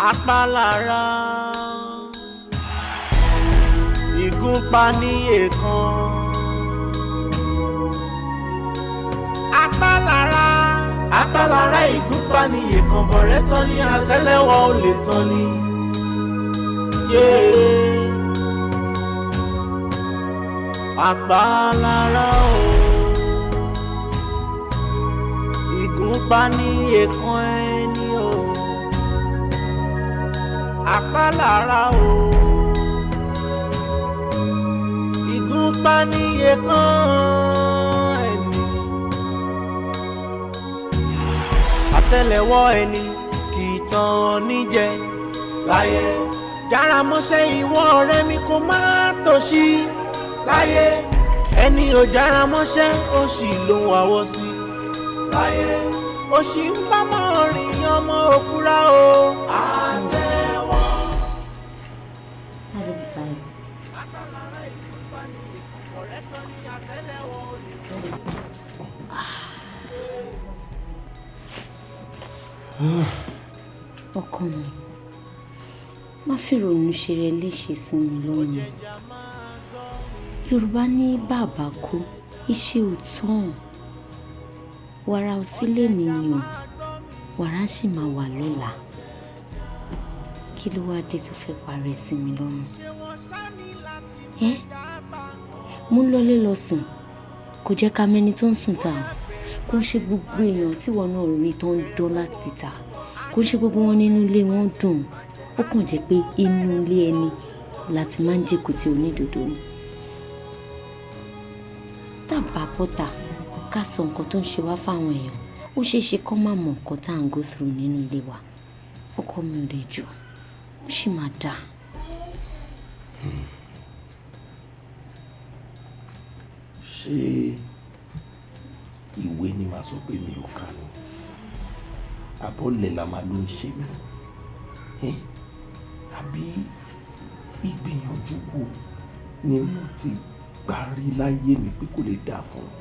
Apalára ìgúnpá ní èèkàn. Apalára ìgúnpá ní èèkàn bọ̀rẹ́ tán ní àtẹ́lẹwọ́ ò lè tán ní. Apalára o ìgúnpá ní èèkàn ẹni o. Apalára o ìgúnpá ní èèkàn ẹni. Àtẹ́lẹwọ́ ẹni kì í tàn níjẹ láyé. Jára mọ́ṣẹ́ ìwọ ọ̀rẹ́ mi kó má tòṣì láyé. Ẹni ò jára mọ́ṣẹ́ ó sì ló ń wáwọ́ sí láyé. Ó sì ń bá mọ́ rìn ọmọ òfurá o. Àtẹ́wọ́. Ọkọ mi, má fi ronú ṣe rẹ léṣe sí mi lọ́rùn. Yorùbá ní bàbá kú iṣẹ́ ò tán. Wàrà ò sí lẹ́ni o, wàrà sì máa wà lọ́la. Kí ló wá dé tó fẹ́ parẹ́ sí mi lọ́rùn? Mo ń lọlé lọ sùn, kò jẹ́ ká mẹ́ni tó ń sùn ta. Kò ń ṣe gbogbo èèyàn tí wọn náà rí tó ń dán láti ta. Kò ń ṣe gbogbo wọn nínú ilé wọn dùn. Ó kàn jẹ́ pé inú ilé ẹni láti máa ń jẹ́kù tí onídòdó ni. Tàbá bọ́tà ká sọ nǹkan tó ń ṣe wá fáwọn èèyàn, ó ṣeé ṣe kó má mọ nǹkan tá à ń go through nínú ilé wa. Ọkọ mi ò lè jù, ó sì máa dáa. Ṣé ìwé ni màá sọ pé mi ò kà ní? Àbọ̀lẹ̀ la máa ló ń ṣe mí? Àbí ìgbìyànjú wo ni mo ti gbà rí láyé mi pé kò lè dáa fún un?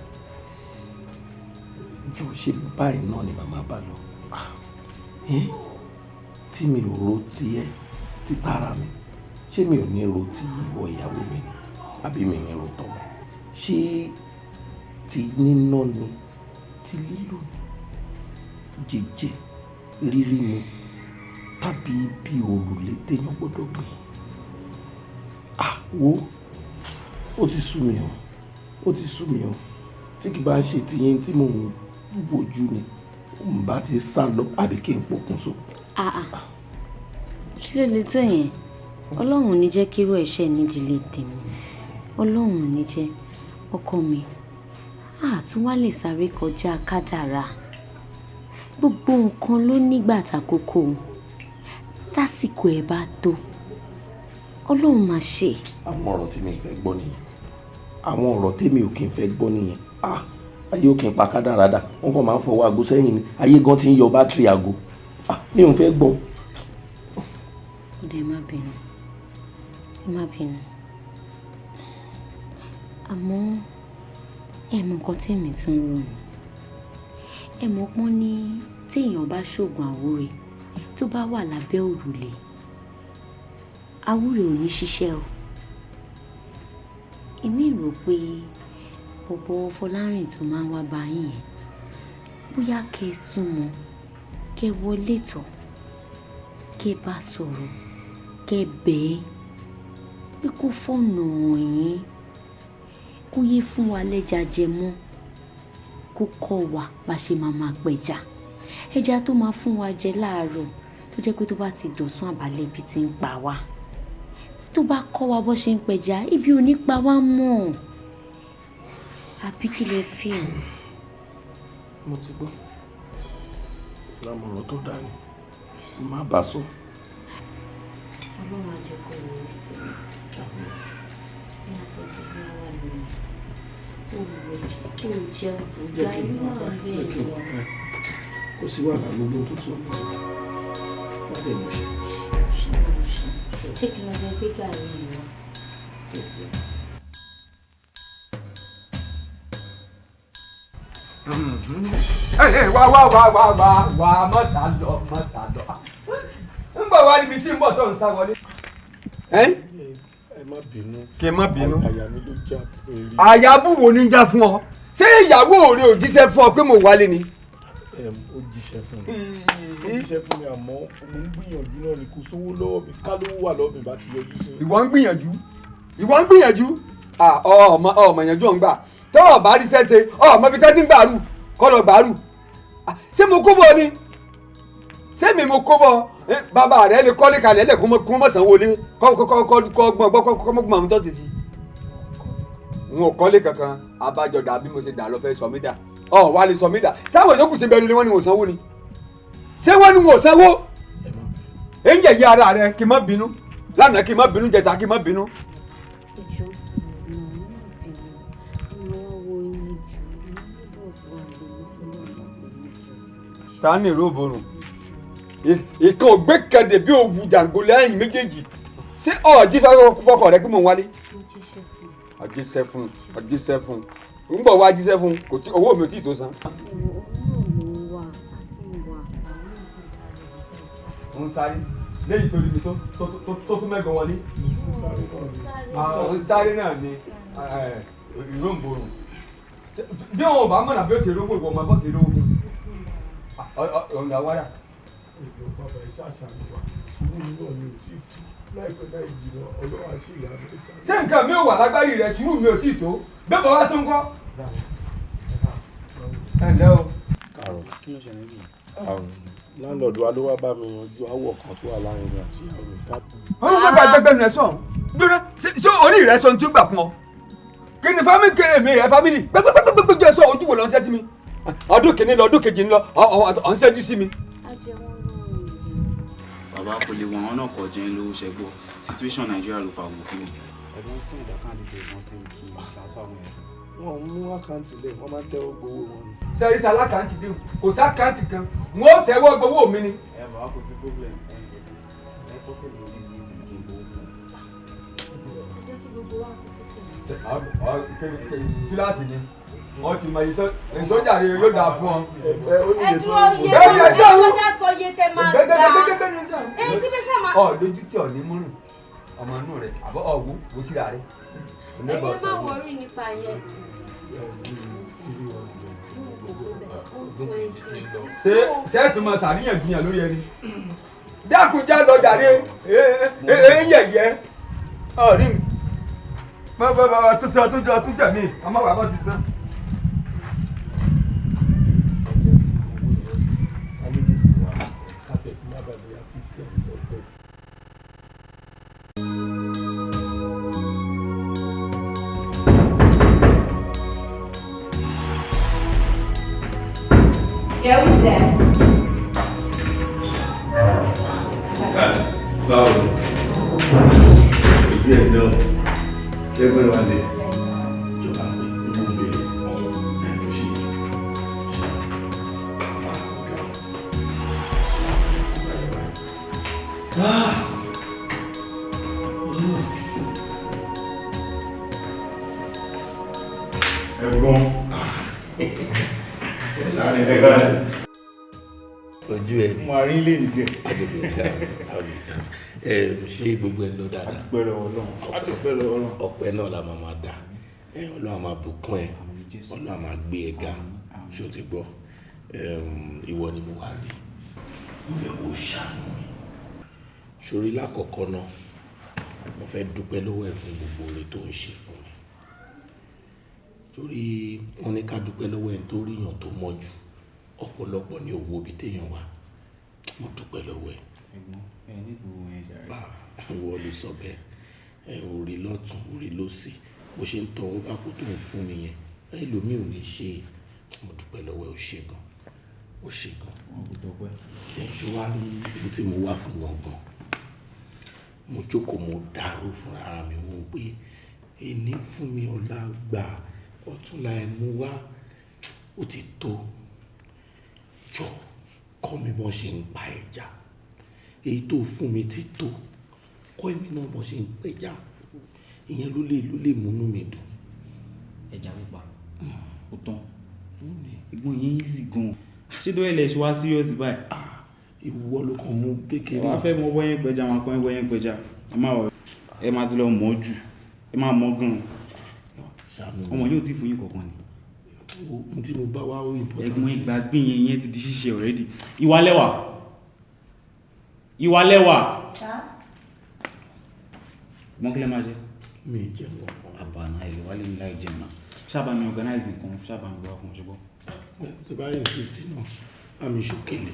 Jọ ṣe báyìí náà ni màmá bá lọ. Tí mi ò ro tiẹ̀ títara mi, ṣé mi ò ní ro ti ìwọ ìyàwó mi ni? Àbí mi ní ro tọmọ? Ṣé ti níná ni, ti lílò ni, jíjẹ rírí ni, tàbí bí òrùlé téèyàn gbọ́dọ̀ gbé? Wo ó ti sú mi o, ó ti sú mi o. Tí kì bá ṣe tiyín tí mò ń wojú ni, n bá ti sá lọ àbí kí n pokùnso. Kí ló lè tó yẹn? Ọlọ́run ò ní jẹ́ kí irú ẹ̀ṣẹ̀ nídìílé tèmi. Ọlọ́run ò ní jẹ́. Ọkọ mi, tún wá lè sáré kọjá kádàrá. Gbogbo nǹkan ló nígbà tàkókò. Tásìkò ẹ̀ bá tó, Ọlọ́run máa ṣe. Àwọn ọ̀rọ̀ tí mi ò fẹ́ gbọ́ nìyẹn. Àwọn ọ̀rọ̀ tèmi ò kí n fẹ́ gbọ́ nìyẹn. Ayé ò kí n pa kádàrá dà. Wọ́n kàn máa ń fọwọ́ aago sẹ́yìn ni. Ayé gan ti ń yọ bátìrì aago. Mi ò fẹ́ gbọ́. Ẹ má bínú. Ẹ má bínú. Àmọ́ ẹ mọ nǹkan tí èmi tún rò ní. Ẹ mọ̀ pọ́n ní tí èèyàn bá ṣògùn àwúre tó bá wà lábẹ́ òrùlé, àwúre ò ní ṣiṣẹ́ o. Èmi rò pé bọ̀bọ̀ Fọlárìn tó máa ń wá bá yín yẹn, bóyá kẹ́ ẹ súnmọ́, kẹ́ ẹ wọlé tọ̀, kẹ́ ẹ bá sọ̀rọ̀, kẹ́ ẹ bẹ̀ẹ́ pé kó fọ̀nà yín, kó yé fún wa lẹ́ja jẹ mọ́, kó kọ́ wa bá ṣe máa pẹja. Ẹja tó máa fún wa jẹ láàárọ̀ tó jẹ́ pé tó bá ti dọ̀sán àbálẹ̀ ibi tí ń pa wá. Tó bá kọ́ wa bó ṣe ń pẹja, ibi ò ní pa wá mọ́. Àbí kí lẹ fi hàn? Mo ti gbọ́. Lámọ̀ràn tó dáa ni. Má bàá sọ. Ọlọ́run á jẹ́ kó wọ sí i. Ní àtọ́jú bí wọ́n wà lónìí. Ó jẹ́ ọ̀gá inú náà bẹ́ẹ̀ lọ. Kò sí wàhálà gbogbo tó sọ. Wọ́n dẹ̀ mọ̀ ṣe. Ṣé kí wọ́n jẹ́ pé gàrí ìwọ? wá mọ́ta lọ. ń bọ̀ wá níbi tí ń bọ̀ tó ń sá wọlé. ẹ má bínú. kí ẹ má bínú. àyà mi ló já péré. àyàbù wo ni ń já fún ọ ṣé ìyàwó rẹ ò jíṣẹ́ fún ọ pé mo wálé ni. ó jíṣẹ́ fún mi ó jíṣẹ́ fún mi àmọ́ mo ń gbìyànjú náà ni kò sówó lọ́wọ́ mi ká lówó wà lọ́wọ́ mi bá ti yọjú sí. ìwọ ń gbìyànjú ọmọ ìyànjú ọ̀ngbà tọ́wọ́ bá rí sẹ́sẹ́ ọmọ ibi tẹ́tí ń gbàrú kọ́ lọ gbàrú ṣé mo kó bọ̀ ni ṣé mi mo kó bọ̀ bàbá rẹ̀ lè kọ́lé kalẹ̀ lẹ̀ kó mọ̀ sanwó lé kọ́ gbọ́n mi tọ́ ti sí. n ò kọ́lé kankan abájọdà bí mo ṣe dà lọ fẹ́ sọ mí dà wà lè sọ mí dà sáwọn yòókù ti bẹ̀rù ni wọ́n ní wò sanwó ni ṣé wọ́n ní wò sanwó ẹ̀ ń yẹ̀yẹ́ ara rẹ̀ kí n má bínú lánàá kí n má bínú jẹta kí n má bínú. ta ni ìró borùn ìkan ògbékèdè bí òwú jàǹgó lẹ́yìn méjèèjì ṣé ọ̀ọ́dí fọkàn rẹ pé mò ń wálé. ọjíṣẹ́ fún ń bọ̀ wá jíṣẹ́ fún kò tí owó mi ò tí ì tó san. ń sáré lẹ́yìn tó rí mi tó tún mẹ́gan wọlé. ń sáré náà ni ìró ń borùn bí wọn ò bá mọ̀nà bí ó ti rówó ìwọ̀n máa bọ́ ti rówó fún ọ̀nà wáyà. bàbá ẹ ṣàṣàlù wa ṣùgbọ́n mi náà ni ò tí ì tú láìpẹ́ láì jìnnà ọlọ́wà sí ìyá mi. ṣé nǹkan mi ò wà lágbárí rẹ sùúrù mi ò tí ì tó bẹ́ẹ̀ bá wá tó ń kọ́. ẹ ǹlẹ́ o. kàrọ̀ kí ló ṣẹlẹ̀ bí. láńlọ́ọ̀dù wa ló wá bá mi yanjú àwọ̀ kan tó wà láàrin mi àti ìyàwó mi ká. wọ́n ń gbẹ́gbẹ́ gbẹ́gbẹ́ rẹ sọ̀rọ̀ gbẹ́rẹ́ ṣé orí rẹ sọ tí ó gbà fún ọ. kí ni fámìlì kéré mi rẹ fámìlì gbẹ́gbẹ́gbẹ́gbẹ́ sọ ojú wo lọ ń ṣẹ́ sí mi. ọdún kìíní lọ ọdún kejì ń lọ ọ̀ ń ṣẹ́jú sí mi. bàbá kò lè wọ̀n wọn náà kọ jẹ́ lówó ṣẹ́gbọ́ situation Nigeria ló fa gbòkú. ẹ̀gbọ́n fún ìdákàndì tó wọ́n sí kí ìgbàsọ́ àwọn ẹ̀sìn. wọn mú àkáǹtì lẹ wọn máa ń tẹ́wọ́ gbowó wọn ni. sẹ́rí ta lákàntì dé kò sí àkáǹtì kan wọ́n ó tẹ́wọ́ gbowó mi ni. ẹ bàbá kò sí problem ẹ kọ́kọ́ lè ní kí n bò ó fún. kíláàsì ni wọ́n ti mọ ìtọ́ ìsọjà rẹ yóò dáa fún ọ. ẹ dúró iye tó ń bá sọ iye tẹ máa gbà ẹ síbi ṣe máa. ọ lójú tí ò ní múrùn ọmọ inú rẹ àbọ̀ ọ̀wọ́ wò síra rẹ. ẹ̀yin máa wọrí nípa yẹn. ṣé ẹ tún máa ṣàríyànjiyàn lórí ẹni. dákúnjá lọ jàre yẹ̀yẹ́ ọ̀rí mi. bàbá tó sọ tó jọ tó jẹ mí àmọ́ bàbá ti sàn. Yeah, who's there? Báwo ni? Ìdí ẹ̀ náà ṣé pé wà lè jọba pé inú bèrè ẹ̀rọ ṣe ẹ̀gbọ́n láàrin ẹ̀gbọ́n ojú ẹ ní. mo àárín lè nìkẹ́. ṣé gbogbo ẹ lọ dáadáa. ọpẹ́ náà la máa dà Ọlọ́run máa bùkún ẹ Ọlọ́run máa gbé ẹ ga ṣó ti gbọ́ ìwọ ni mo wá rí mo fẹ́ kó ṣàánú mi sórí lákọ̀ọ́kọ́ náà mo fẹ́ dúpẹ́ lọ́wọ́ ẹ fún gbogbo oore tó ń ṣe fún mi torí wọ́n ní ká dúpẹ́ lọ́wọ́ ẹ nítorí èèyàn tó mọ́jú ọ̀pọ̀lọpọ̀ ní owó ibi téèyàn wà mo dúpẹ́ lọ́wọ́ ẹ. ìwọ ló sọ bẹ́ẹ̀ orí lọ́tún orí lósì bó ṣe ń tọwọ́ bá kó tó ń fún mi yẹn ẹlòmíì ò ní ṣe mo dúpẹ́ lọ́wọ́ ẹ ó ṣe gan ó ṣe gan. ṣé wàá rí ibi tí mo wà fún gangan mo jókòó mo dàrú fúnra mi wọ́n pé ẹni fún mi ọ̀la gbà ọ̀túnla ẹ̀ mú wá ó ti tó jọ kọ́ mi bọ́n ṣe ń pa ẹja èyí tó fún mi ti tó kọ́ èmi náà bọ́n ṣe ń pẹja ìyẹn ló lè múnú mi dùn. ẹja pípa ó tán ẹ̀gbọ́n yẹn easy gan. Ṣé tó ẹlẹ́ ṣe wá serious báyìí? Ìwọ ló kàn mú kékeré. Wọ́n á fẹ́ mọ bọ́yẹn pẹja, máa kọ́ bọ́yẹn pẹja. Ẹ máa ti lọ mọ̀ jù, ẹ máa mọ̀ gan. Ọmọ yóò ti fún yín kankan ni. Ohun tí mo bá wá ó important. Ẹ̀gbọ́n ìgbàgbé yẹn ti di ṣíṣe already. Ìwà lẹ́wà. Ìwà lẹ́wà. Mọ́ kílẹ̀ máa jẹ? Mi ì jẹun ọ̀pọ̀. Àbànà ìlú wálé ní láì jẹun náà. Ṣáàbà mi organize nǹkan, ṣáàbà mi gbọ́ fún ṣùgbọ́n. Tí bá insist náà, bá mi ṣòkèlè.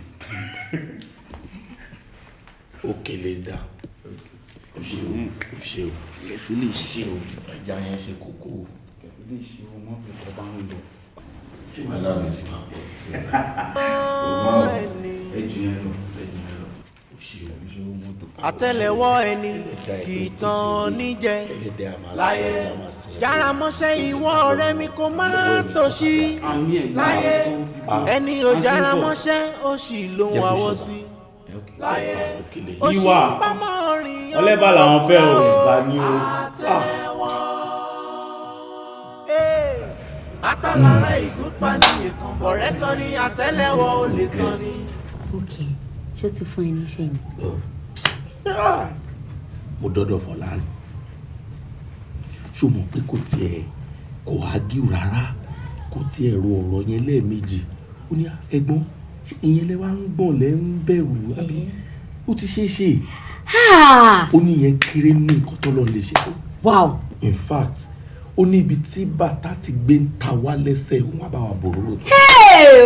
Òkèlè dà. O ṣe o. Kẹ̀fí lè ṣe o. Ẹja yẹn ṣe kókó. Kẹ̀fí lè ṣe o, wọ́n fi ọba ń lọ. Ṣé màá láàmì ti máa pọ̀? Ẹ jù yẹn lọ. Àtẹ́lẹwọ́ ẹni kì í tán níjẹ láyé jára mọ́ṣẹ́ ìwọ ọ̀rẹ́ mi kò má tòṣì láyé ẹni ò jára mọ́ṣẹ́ ó sì lóhun àwọ̀ sí láyé ó sì pamọ́ rìn ọlẹ́bà làwọn fẹ́ o ìgbà ní o. Àtẹ́lẹwọ́ apálára ìgúnpá ní ìkan bọ̀rẹ́ tán ní àtẹ́lẹwọ́ ò lè tán ní. Okay, ṣó ti fún ẹ níṣẹ́ ni? Mo dọ́dọ̀ Fọlárin. Ṣó mọ̀ pé kò ágíù rárá, kò tiẹ̀ ro ọ̀rọ̀ yẹn lẹ́ẹ̀mejì. Ó ní ẹ̀gbọ́n ìyẹn lẹ wá ń gbọ̀n lẹ́ ń bẹ̀rù àbí ó ti ṣeé ṣe. Ó ní ìyẹn kéré ní nǹkan tọ́lọ́ lè ṣe tó. Wow. In fact, ó ní ibi tí bàtà ti gbé ń ta wá lẹ́sẹ̀ òun àbáwá bòróró tó.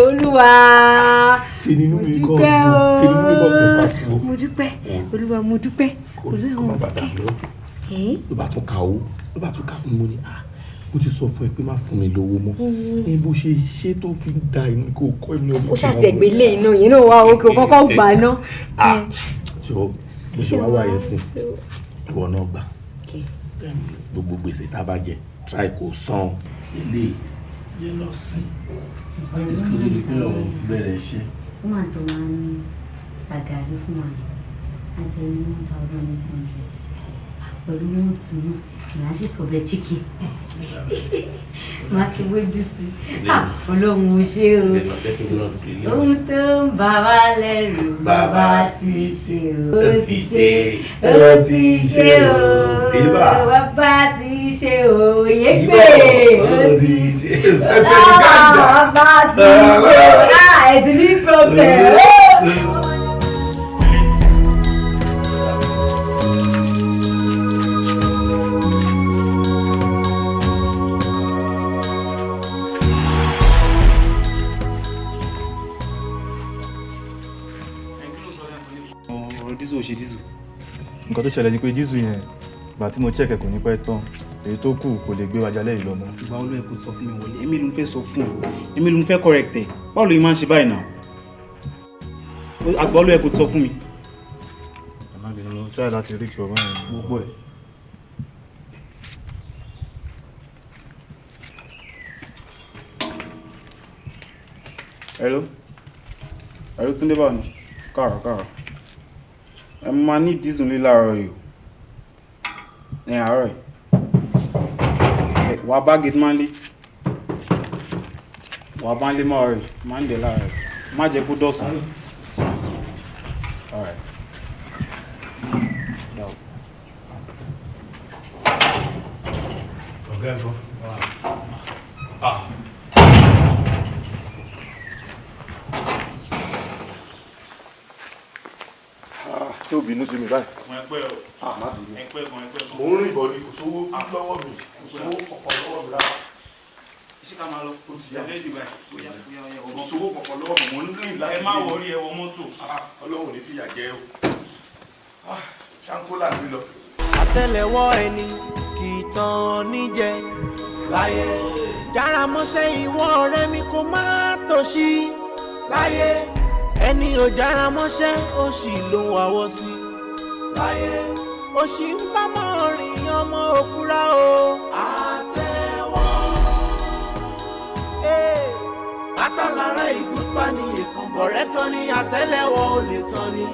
Olúwa ṣe nínú mi kọ́ ṣe nínú mi kọ́ kò bá ti wo. Mo dúpẹ́ Olúwa mo dúpẹ́ Olúwa mo dúpẹ́. Ló bá tún ka owó ló bá tún ká fún mi mo ní mo ti sọ fún ẹ pé má fún mi lówó mọ́ bó ṣe ṣe tó fi ń da inú kó kọ́ ẹ̀mí ọmọ. Ó ṣàti ẹ̀gbẹ́ lé iná yẹn náà wá òkè kọ́kọ́ gbà ná. Ṣé bó ṣe wá wáyé sí ìwọ náà gbà gbogbo gbèsè tá a bá jẹ try kó san ilé yẹn lọ sí ìsìnkú ní pé ọ̀rọ̀ bẹ̀rẹ̀ iṣẹ́. Ó máa tó máa ń àgàrí fún wa a jẹ ní 1,800 pẹ̀lú wọn tún náà ìyá sì sọ bẹ chicken máa ti wéjú sí Ọlọ́run ò ṣe o ohun tó ń bà wá lẹ́rù bàbá ti ṣe o ó ti ṣe o bàbá ti ṣe o yégbé ó ti ṣe bàbá ti ṣe o ẹ ti ní problem. Dísù ò ṣe dísù. Nǹkan tó ṣẹlẹ̀ ni pé dísù yẹn ìgbà tí mo check kò ní pẹ́ tán èyí tó kù kò lè gbé wa jalè yìí lọ mọ́. Ìgbà olóyè kò sọ fún mi wọlé èmi ló ń fẹ́ sọ fún ẹ èmi ló ń fẹ́ correct ẹ báwo ló yín máa ń ṣe báyìí náà àgbà olóyè kò sọ fún mi. Àmàlẹ́ lọ try láti rí ti ọ̀rọ̀ yẹn gbogbo ẹ̀. Hello Túndé báwo ni káàrọ̀ ẹ máa ní dísù ní láàárọ̀ yìí ẹ àárọ̀ yìí wà bá gate máa ń lé máa rẹ̀ máa ń dẹ̀ láàárọ̀ má jẹ́ kó dọ̀sán. Ọ̀gá ẹ̀fọ́. Ṣé o bínú sí mi báyìí? Mo ń rìn bọ̀ ni kò sówó lọ́wọ́ mi kò sówó kọ̀ọ̀kan lọ́wọ́ mi rárá. Ṣé ká máa lọ? Ó ti yá. Lẹ́yìn báyìí. Kò sówó kọ̀ọ̀kan lọ́wọ́ mi mo ń rìn láti. Ẹ má wọrí ẹ wọ mọ́tò. Ọlọ́run ò ní fìyà jẹ o. Ṣáńkó là ń lọ. Àtẹ́lẹwọ́ ẹni kì í tán níjẹ láyé jára mọ́ṣẹ́ ìwọ ọ̀rẹ́ mi kò má tòṣì láyé ẹni ò jára mọ́ṣẹ́ ó sì lóhun àwọ̀ sí láyé ó sì ń bá mọ́ rìn ọmọ òfurá o. Àtẹ́wọ́ apálára ìgúnpá ní ìkan bọ̀rẹ́ tán ní àtẹ́lẹwọ́ ò lè tán ní.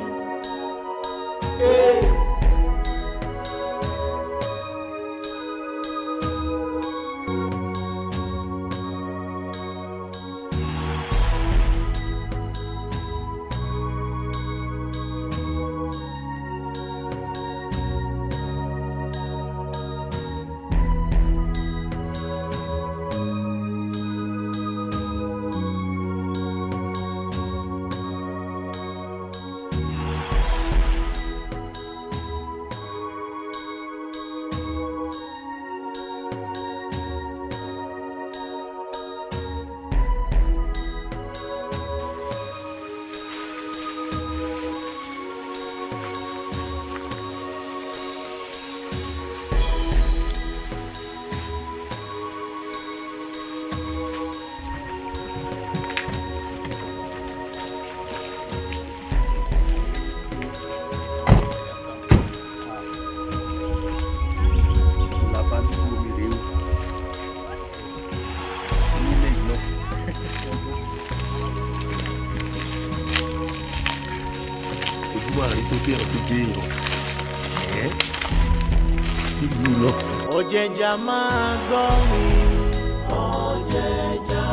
èèyàn ìlú lọ. ọ̀jẹ̀jà máa gbọ́ mi ọ̀jẹ̀jà.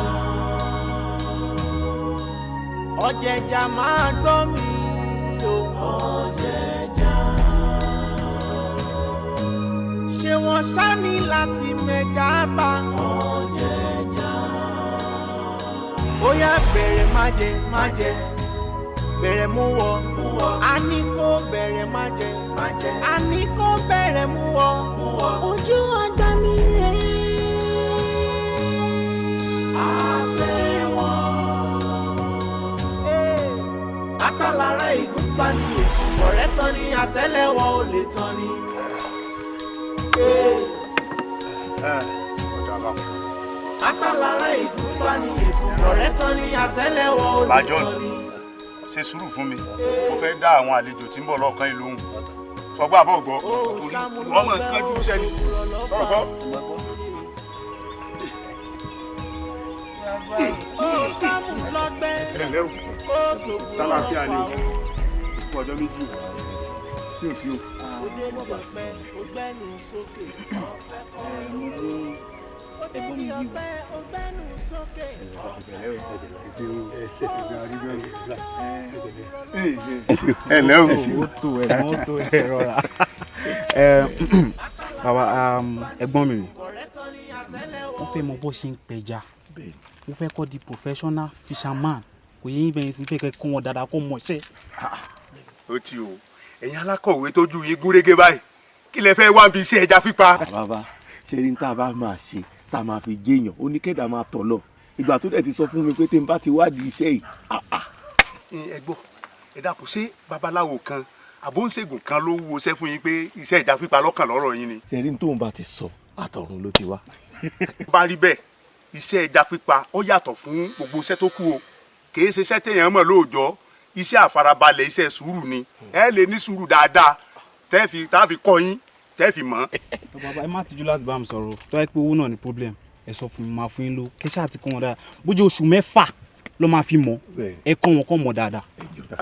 ọ̀jẹ̀jà máa gbọ́ mi ọ̀jẹ̀jà. ṣé wọ́n ṣá ní láti mẹ́jà bá ọ̀jẹ̀jà. ó yá bẹ̀rẹ̀ má jẹ bẹ̀rẹ̀ mú wọ a ní kó bẹ̀rẹ̀ má jẹ a ní kó bẹ̀rẹ̀ mú wọ ojú àgbà mi rẹ̀. Àtẹ́wọ́ apálára ìgúnpá ni èṣù ọ̀rẹ́ tán ni àtẹ́lẹwọ́ ò lè tán ni. apálára ìgúnpá ni èṣù ọ̀rẹ́ tán ni àtẹ́lẹwọ́ ò lè tán ni. ṣe sùúrù fún mi mo fẹ́ dá àwọn àlejò tí ń bọ̀ lọ́ọ̀kan ìlú òun sọgbà àbọ̀ gbọ́ torí wọ́n mọ̀ nǹkan jù sẹ́ni sọ̀rọ̀ gbọ́. ẹ̀lẹ́ o sálàáfíà ni o ọjọ́ méjì sí òsì o. ẹ̀gbọ́n mi yìí ẹ̀lẹ́ o. ó tó ẹ̀gbọ́n ó tó ẹ̀ rọra. bàbá ẹ̀gbọ́n mi wọ́n fẹ́ mọ bó ṣe ń pẹja wọ́n fẹ́ kọ́ di professional fisherman kò yẹ ibẹ̀ sí fẹ́ kẹ́ kọ́ wọn dáadáa kó mọṣẹ́. ó ti o ẹ̀yin alákọ̀wé tójú yín gúnrégé báyìí kí lẹ fẹ́ wá bí iṣẹ́ ẹja pípa. bàbá ṣe rí ní tá a bá máa ṣe tá a máa fi jéèyàn oníkẹ́dà máa tọ̀ lọ ìgbà tó dẹ̀ ti sọ fún mi pé tí n bá ti wádìí iṣẹ́ yìí. ẹ gbọ́ ẹ dàpọ̀ ṣé babaláwo kan àbóǹṣègùn kan ló wọṣẹ́ fún yín pé iṣẹ́ ẹja pípa lọ́kàn lọ́rọ̀ yín ni. ṣe rí ní tóun bá ti sọ àtọ̀run ló ti wá. bá rí bẹ́ẹ̀ iṣẹ́ ẹja pípa ó yàtọ̀ fún gbogbo iṣẹ́ tó kù o kì í ṣe iṣẹ́ téèyàn mọ̀ lóòjọ́ iṣẹ́ àfarabalẹ̀ iṣẹ́ sùúrù ni ẹ lè ní sùúrù dáadáa tá a fi kọ́ yín tẹ́ fi mọ̀. bàbá ẹ má tijú láti bá mi sọ̀rọ̀ tó yẹ pé owó náà ní problem ẹ sọ fún mi máa fún yín ló kẹ́sà àti kọ́ wọn dáadáa bójú oṣù 6 ló máa fi mọ̀ ẹ kọ́ wọn kọ́ mọ̀ dáadáa.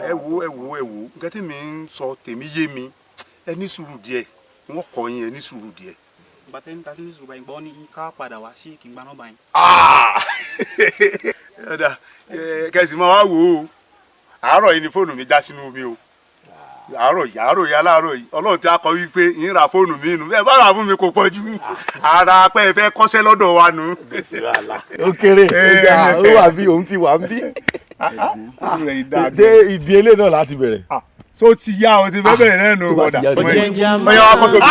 ẹ wo nǹkan tí mi ń sọ tèmi yé mi ẹ ní sùúrù díẹ̀ wọ́n kọ́ yín ẹ ní sùúrù díẹ̀. bàtẹ́ ní tasí ní sùúrù báyìí gbọ́ ní ká padà wá sí kí n gba nọ́mbà yín. kẹsì máa wá wò ó àárọ̀ yìí ni fóònù mi já sínú omi o àárọ̀ yìí aláàárọ̀ yìí ọlọ́run ti akọ wípé yín ra fóònù mi nù bẹ́ẹ̀ bá rà fún mi kò pọ̀ jù ara pẹ́ ẹ fẹ́ kọ́ṣẹ́ lọ́dọ̀ wa nù. ó kéré ó wà bí òun ti wà ń bí ṣé ìdí ilé náà láti bẹ̀rẹ̀. so ti yá o ti fẹ́ bẹ̀rẹ̀ náà nù ọ̀dà. ọ̀jẹ̀jà ọ̀yà máa wa kọ́ sóbi.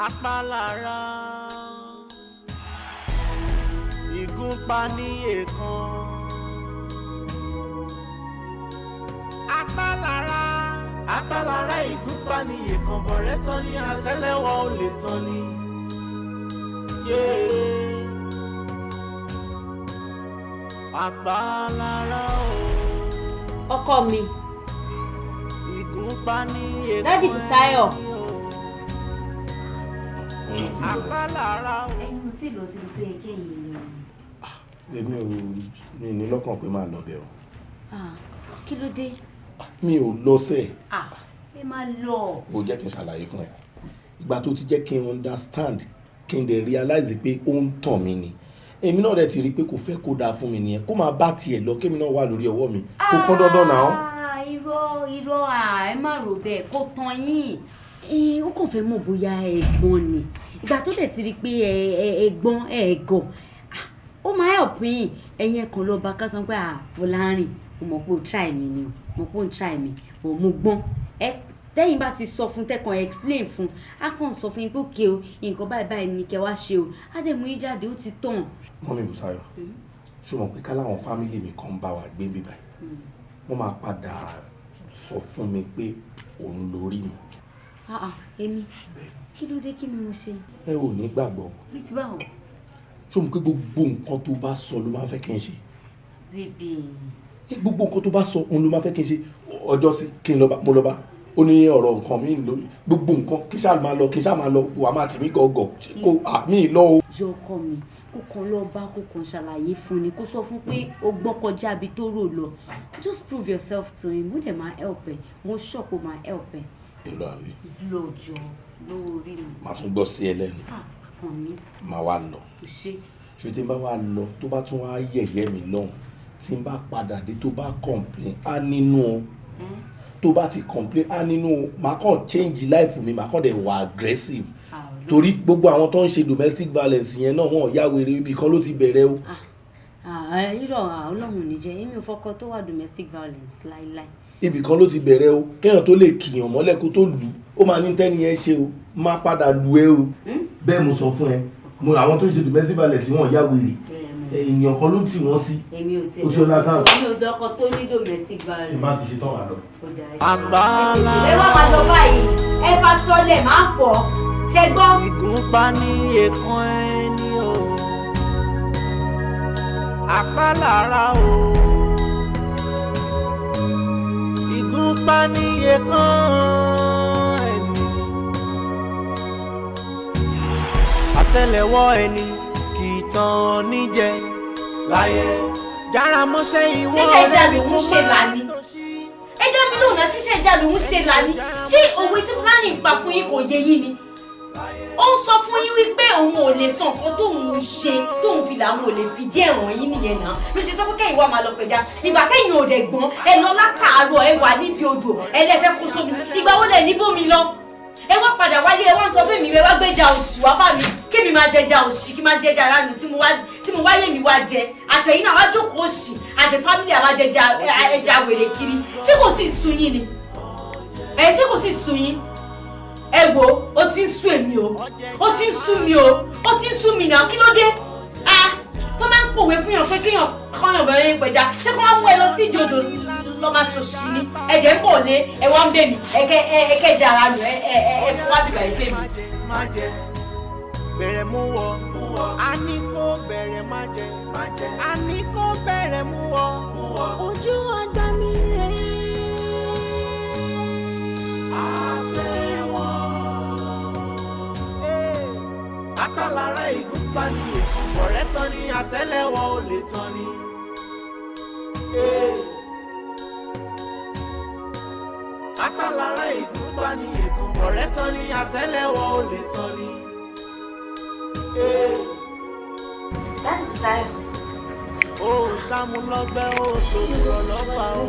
apálára ìgúnpá ní èèkan apálára ìgúnpá ní èèkan bọ̀rẹ́ tán ní àtẹ́lẹwọ́ ò lè tán ni. apálára o. ọkọ mi ìgúnpá ní èèkan Daddy Fisayo. apálára o. ẹ̀yin ò tí ì lọ síbi tó yẹ kẹ́yìn lọ. èmi ò ní lọ́kàn pé máa lọ bẹ̀ o. kí ló dé. mi ò lọ sẹ́ẹ̀. ẹ máa lọ. ó jẹ́ kí n ṣàlàyé fún ẹ ìgbà tó ti jẹ́ kí n understand kí n dẹ̀ realize pé ó ń tàn mí ni èmi náà dẹ̀ ti rí i pé kò fẹ́ kó dáa fún mi nìyẹn kó máa bá tiẹ̀ lọ kémi náà wà lórí ọwọ́ mi kó kán dandan náà. irọ́ ẹ má rò bẹ́ẹ̀ kó tán yín ó kàn fẹ́ mọ̀ bóyá ẹ̀gbọ́n ni ìgbà tó dẹ̀ ti rí i pé ẹ̀gbọ́n ẹ̀gọ̀ ó máa help yín ẹ̀yin ẹ̀kan lọ bá ká sọ pé Fọlárìn mo mọ̀ pé ó try mi ni o mo pé ó try mi ò mo gbọ́n tẹ́yìn bá ti sọ fún tẹ́kàn explain fún a kàn sọ fún yín pé òkè o nǹkan báyìí báyìí ni kẹ́ wá ṣe o á dẹ̀ mú yín jáde ó ti tàn. mọ́mí Bùsáyọ̀ ṣùgbọ́n pé káláwọn fámìlì mi kan bá wa gbé bíbá yìí wọ́n máa padà sọ fún mi pé òun lórí mi. èmi kí ló dé kí ni mo ṣe. ẹ ò ní gbàgbọ́. bí ti báwo. ṣùgbọ́n pé gbogbo nǹkan tó bá sọ ló máa fẹ́ kí n ṣe. bèbè. gbogbo nǹkan tó bá sọ òun ló máa fẹ́ kí n ṣe ọjọ́ sí kí n lọ bá mo lọ bá ó ní ọ̀rọ̀ nǹkan mi lórí gbogbo nǹkan kí ṣáà máa lọ wà máa tì mí gọ̀ọ̀gọ̀ kó àmì lọ o. yọ ọkọ mi kó kàn lọ bá kó kàn ṣàlàyé fún ni kó sọ fún pé o gbọ́n kọjá ibi tó rò lọ just prove yourself to him mo dẹ̀ máa help ẹ mo shock o máa help ẹ. èlò àbí. lọ́jọ́ lórí mi. màá tún gbọ́ sí ẹ lẹ́nu. kàn mí. màá wá lọ. ṣé tí n bá wá lọ tó bá tún wá yẹ̀yẹ́ mi lọ́hùn tí n bá padà dé tó bá complain á nínú o tó bá ti complain á nínú o màá kàn change life mi màá kàn dẹ̀ wà aggressive torí gbogbo àwọn tó ń ṣe domestic violence yẹn náà wọn ò yá wèrè ibì kan ló ti bẹ̀rẹ̀ o. irọ́ ọlọ́run ní jẹ́ èmi ò fọkọ tó wà domestic violence láíláí. ibì kan ló ti bẹ̀rẹ̀ o kéèyàn tó lè kìyàn mọ́lẹ̀ kó tó lù ó máa ní tẹ́ni yẹn ṣe o máa padà lù ẹ́ o. bẹ́ẹ̀ mo sọ fún ẹ mo àwọn tó ń ṣe domestic violence wọn ò yá wèrè èèyàn kan ló tì wọ́n sí. èmi ò tiẹ̀ oṣù lásán. èmi ò dọ́kọ tó ní domestic violence. ìbá ti ṣe tán wà lọ. àgbàlá. ẹ wá máa lọ báyìí ẹ fa sọlẹ̀ máa fọ́ ṣẹ gbọ́. ìgúnpá ní èèkàn ẹni o apá lára o ìgúnpá ní èèkàn ẹni àtẹ́lẹwọ́ ẹni kì í tàn níjẹ láyé jára mọ́ṣẹ́ ìwọ ṣíṣe ìjà lòun ṣe lání ẹjọ́ mi lòun náà ṣíṣe ìjà lòun ṣe lání ṣé òwe tí fúlàní ń pa fún yín kò yé yín ni ó ń sọ fún yín wípé òun ò lè sọ nǹkan tóun ṣe tóun fi làwọn ò lè fi díẹ̀ ràn yín nìyẹn náà ló ṣe sọ pé kẹ́yìn wá máa lọ pẹja ìgbà tẹ́yìn ò dẹ̀ gbọ́n ẹ lọ látàárọ̀ ẹ wà níbi odò ẹ lẹ́fẹ́ kó sómi ìgbà wo lẹ̀ níbòmí lọ ẹ wá padà wálé ẹ wá ń sọ fún mi ẹ wá gbéjà òṣì wá bá mi kémi máa jẹjà òṣì kí máa jẹjà ara mi tí mo wáyé mi wá jẹ àtẹ̀yìn náà wá jókòó òṣì àti fámìlì àwa jẹjà ẹja wèrè kiri ṣé kò tí ì sú yín ni ṣé kò tí ì sú yín ẹ wo ó ti ń sú èmi o ó ti ń sú mi o ó ti ń sú mi náà kí ló dé tó máa ń pòwe fún yàn pé kéèyàn kọ́yàn bẹ̀rẹ̀ yín pẹja ṣé kó máa mú ẹ lọ sí ìdí odò lọ́ máa ṣòṣì ni ẹ̀jẹ̀ ń bọ̀ lé ẹ wá ń bẹ̀ mí ẹ̀kẹ́ jà ara nù ẹ fún wá bìbà ìfẹ́ mi. bẹ̀rẹ̀ mú wọ a ní kó bẹ̀rẹ̀ má jẹ a ní kó bẹ̀rẹ̀ mú wọ ojú ọgbà mi rẹ̀ àtẹ́wọ́ apálára ìgúnpá ni èṣù ọ̀rẹ́ tán ni àtẹ́lẹwọ́ ò lè tán ni. apálára ìgúnpá ni ègún ọ̀rẹ́ tán ni àtẹ́lẹwọ́ ò lè tán ni. láti Bùsáyọ̀. ó ṣàmú lọ́gbẹ́ ó tó rọ̀ lọ́fà ó.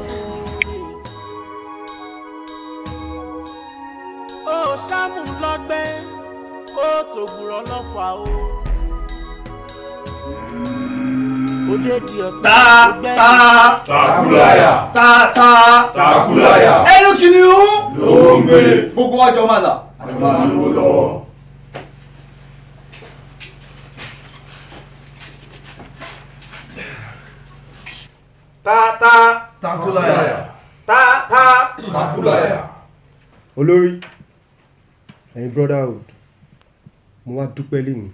ó ṣàmú lọ́gbẹ́ ó tó gbùrọ̀ lọ́fà ó. òde di ọ̀tá ọgbẹ́. takulaya. takulaya. ẹnu kìnìún. ló ń gbèrè. gbogbo ọjọ́ máa là. àdìmọ́ àdìmọ́ lọ́wọ́. takulaya. takulaya. olórí ẹ̀yin brotherhood mo wá dúpẹ́ lẹ́nu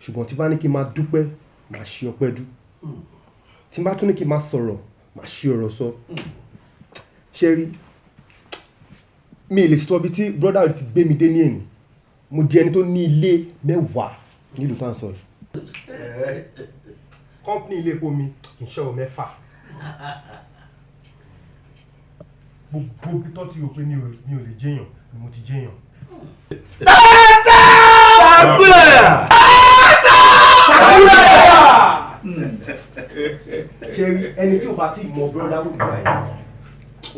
ṣùgbọ́n tí bá ní kí n máa dúpẹ́ máa ṣe ọpẹ́ dú tí n bá tún ní kí n máa sọ̀rọ̀ máa ṣe ọ̀rọ̀ sọ ṣe rí mi lè sọ bí tí brotherhood ti gbé mi dé ní èní mo di ẹni tó ní ilé mẹ́wàá nílùú tá à ń sọ yìí kọ́ńpìnì ilé epo mi ìṣòro 6 gbogbo bí tó ti rò pé mi ò lè jẹyàn ni mo ti jẹyàn. ṣe ẹni tí o bá ti mọ brother wò báyìí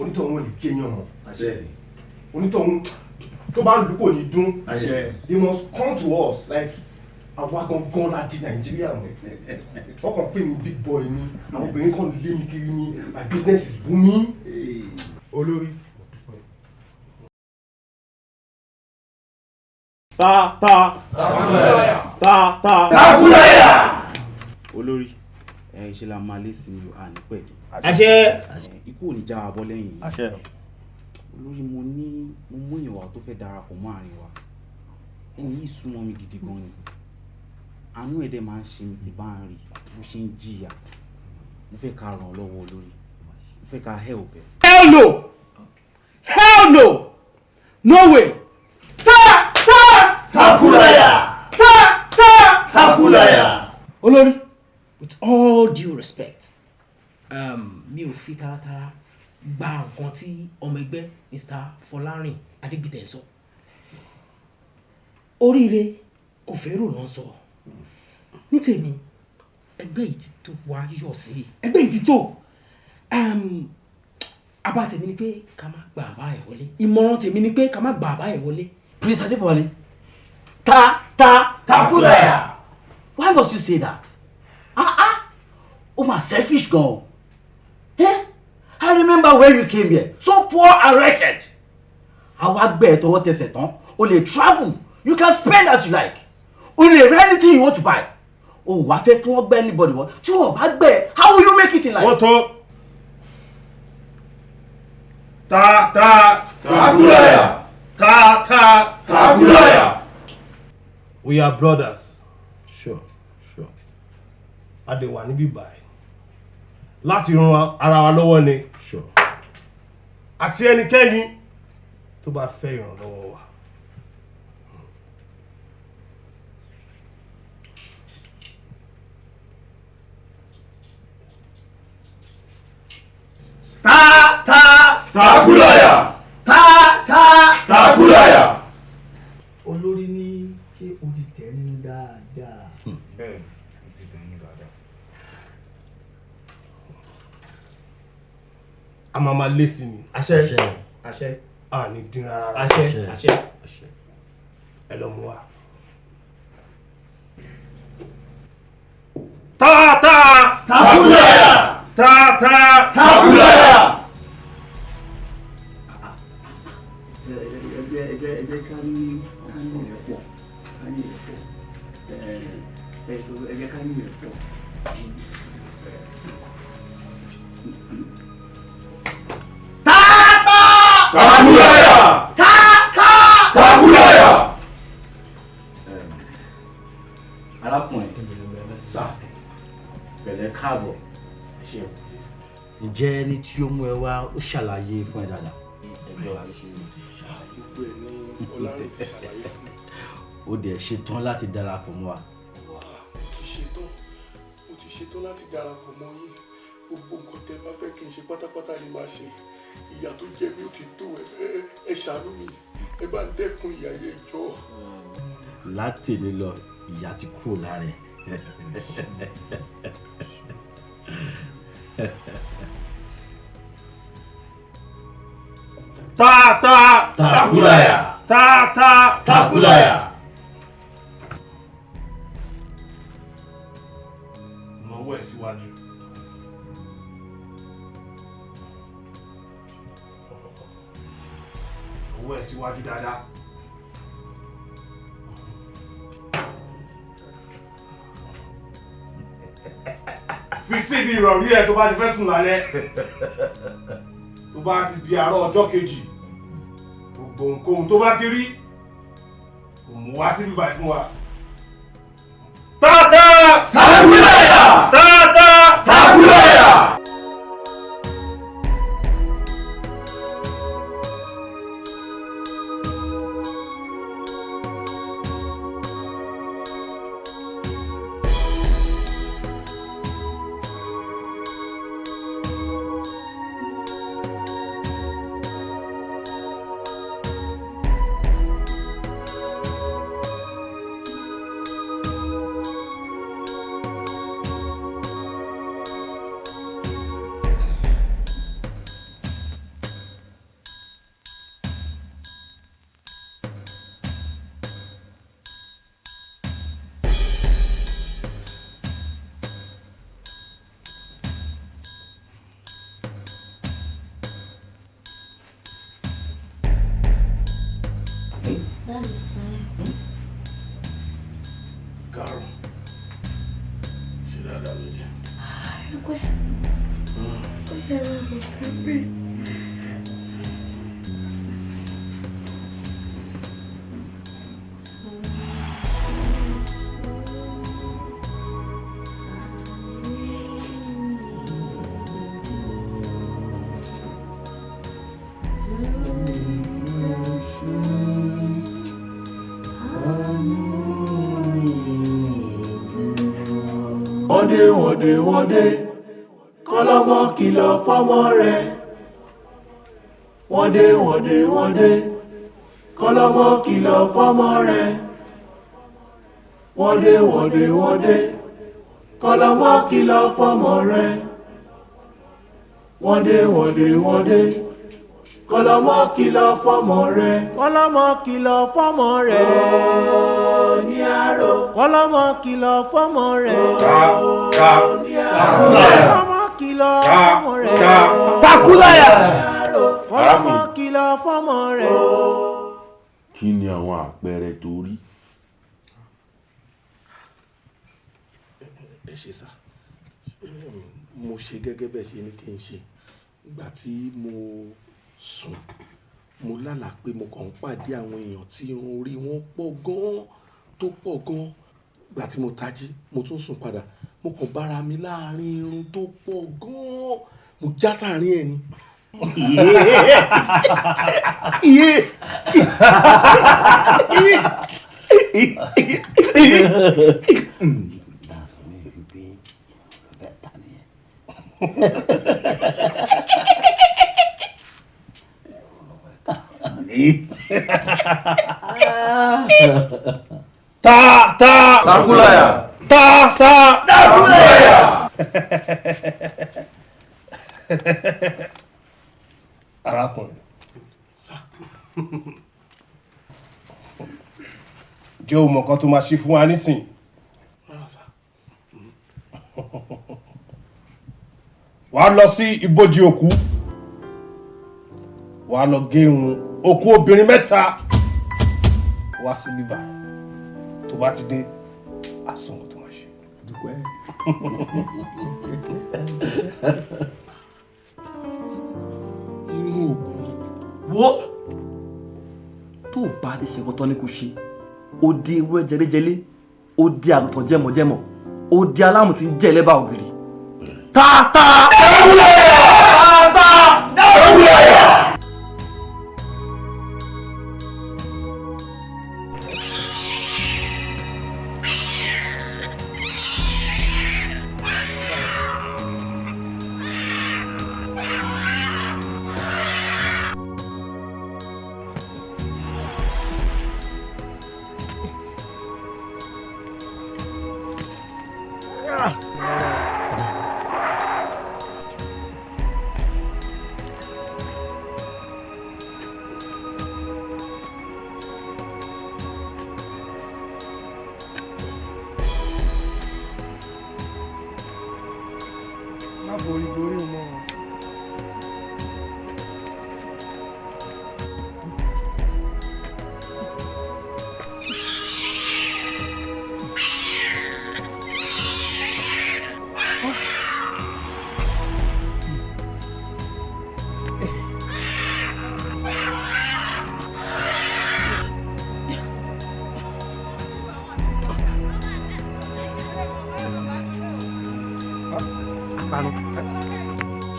onítọ̀hún ò lè jẹyàn mọ́ onítọ̀hún tó bá ń lù kò ní dún they must come to us like àwa gangan la di Nàìjíríà mọ́ wọ́n kàn pè mí big boy ni àwọn obìnrin kan lé mi kiri ni my business is booming olórí. takulaya. olórí ṣe la máa lé sí mi ò àní pẹ̀jẹ́. àṣẹ. ikú ò ní já wa bọ́ lẹ́yìn yìí. àṣẹ. olórí mo mú èèyàn wa tó fẹ́ darapọ̀ mọ́ àárín wa ẹni yìí súnmọ́ mi gidi gan ni àánú ẹ̀dẹ̀ máa ń ṣe mi ti bá ń rí bó ṣe ń jìyà mo fẹ́ ká ràn ọ́ lọ́wọ́ olórí mo fẹ́ ká help ẹ. hell no hell no no way. takulaya. takulaya. Olórí, with all due respect, mi ò fi taratara gba nǹkan tí ọmọ ẹgbẹ́ Mr. Fọlárìn Adégbìtẹ̀ sọ. Oríire kò fẹ́ rò lọ́n sọ. Ní tèmi, ẹgbẹ́ yìí ti tó wá yọ̀ sí. Ẹgbẹ́ yìí ti tó. Àbá tèmi ni pé ká má gba àbá ẹ̀ wọlé. Ìmọ̀ràn tèmi ni pé ká má gba àbá ẹ̀ wọlé. Prince Adébọ̀wálé, takulaya. Why must you say that? Oh, my selfish girl. Eh? I remember when you came here, so poor and wretched. Àwa gbé ẹ tọwọ́ tẹsẹ̀ tán, o lè travel, you can spend as you like. O lè rent anything you want to buy. O wá fẹ́ kí wọ́n gbé anybody wọ́n. Tí wọ́n bá gbé, how will you make it in life? Wọ́n tó. Takulaya. Takulaya. We are brothers. Sure. A dẹ̀ wà níbí báyìí láti ran ara wa lọ́wọ́ ni. Sure. Àti ẹnikẹ́ni tó bá fẹ́ ìrànlọ́wọ́ wa. Takulaya. Takulaya. Olórí ní kí o ti tẹ̀ nínú dáadáa. Bẹ́ẹ̀ ni, o ti tẹ̀ nínú dáadáa. A máa lé sí mi. Àṣẹ. A ní dín rárá. Àṣẹ. Ẹ lọ mú wa. Takulaya. Takulaya. Ẹ jẹ́ ká ní ẹ̀pọ̀. Ẹ jẹ́ ká ní ẹ̀pọ̀. Takulaya. Takulaya. Arákùnrin, pẹ̀lẹ́ káàbọ̀. Ǹjẹ́ ẹni tí ó mú ẹ wá ó ṣàlàyé fún ẹ dáadáa? Ó dẹ̀ ṣetán láti darapọ̀ mọ́ wa. Mo ti ṣetán láti darapọ̀ mọ́ yín. Gbogbo nǹkan tẹ́ bá fẹ́ kí n ṣe pátápátá ni màá ṣe. Ìyà tó jẹ mí ó ti tó ẹ ṣàánú mi. Ẹ bá ń dẹ́kun ìyà yẹn jọ. Látèlé lọ, ìyà ti kúrò lára ẹ. Takulaya. Takulaya. Mọ̀wọ́ ẹ̀ síwájú. Mọ̀wọ́ ẹ̀ síwájú dáadáa. Fi síbi ìrọ̀rí ẹ̀ tó bá ti fẹ́ sùn lálẹ́. Tó bá ti di àárọ̀ ọjọ́ kejì. Gbogbo nǹkan tó bá ti rí, kò mú wá síbí báyìí fún wa. Takulaya. Takulaya. Carol, ṣe dáadáa ló jẹ. wọ́n dé kọ́lọ́mọ kìlọ̀ fọ́mọ rẹ̀. wọ́n dé kọ́lọ́mọ kìlọ̀ fọ́mọ rẹ̀. wọ́n dé kọ́lọ́mọ kìlọ̀ fọ́mọ rẹ̀. wọ́n dé kọ́lọ́mọ kìlọ̀ fọ́mọ rẹ̀. kọ́lọ́mọ kìlọ̀ fọ́mọ rẹ̀. ní àrò. kọ́lọ́mọ kìlọ̀ fọ́mọ rẹ̀. ní àrò. kọ́lọ́mọ kìlọ̀ fọ́mọ rẹ̀. Takulaya. kọ́lọ́mọ kìlọ̀ fọ́mọ rẹ̀. kí ni àwọn àpẹẹrẹ tó rí? ẹ ṣe sá, mo ṣe gẹ́gẹ́ bẹ́ẹ̀ ṣe ní kí n ṣe. Ìgbà tí mo sùn, mo lálàá pé mo kàn ń pàdé àwọn èèyàn tí irun orí wọn pọ̀ gan-an, tó pọ̀ gan-an. Ìgbà tí mo tají, mo tún sùn padà, mo kàn bára mi láàrin irun tó pọ̀ gan-an, mo já sáàrin ẹ̀ ni. Takulaya. Takulaya. Arákùnrin jẹ́ o mọ̀ kan tó máa ṣe fún wa nísìn. Wàá lọ sí ibojì òkú, wàá lọ gé irun òkú obìnrin 3 wá sí bíbá. Tó bá ti dé, àsọ̀nkọ̀ tó máa ṣe. Dúpẹ́. Inú òkú. Wo tó o bá ti ṣe kọ́tọ́ ní kò ṣe, ó di ewúrẹ́ jẹlẹ́jẹlẹ́, ó di àgùntàn jẹ́mọ̀jẹ́mọ̀, ó di alámù tí ń jẹ́ ẹlẹ́bàá ògiri.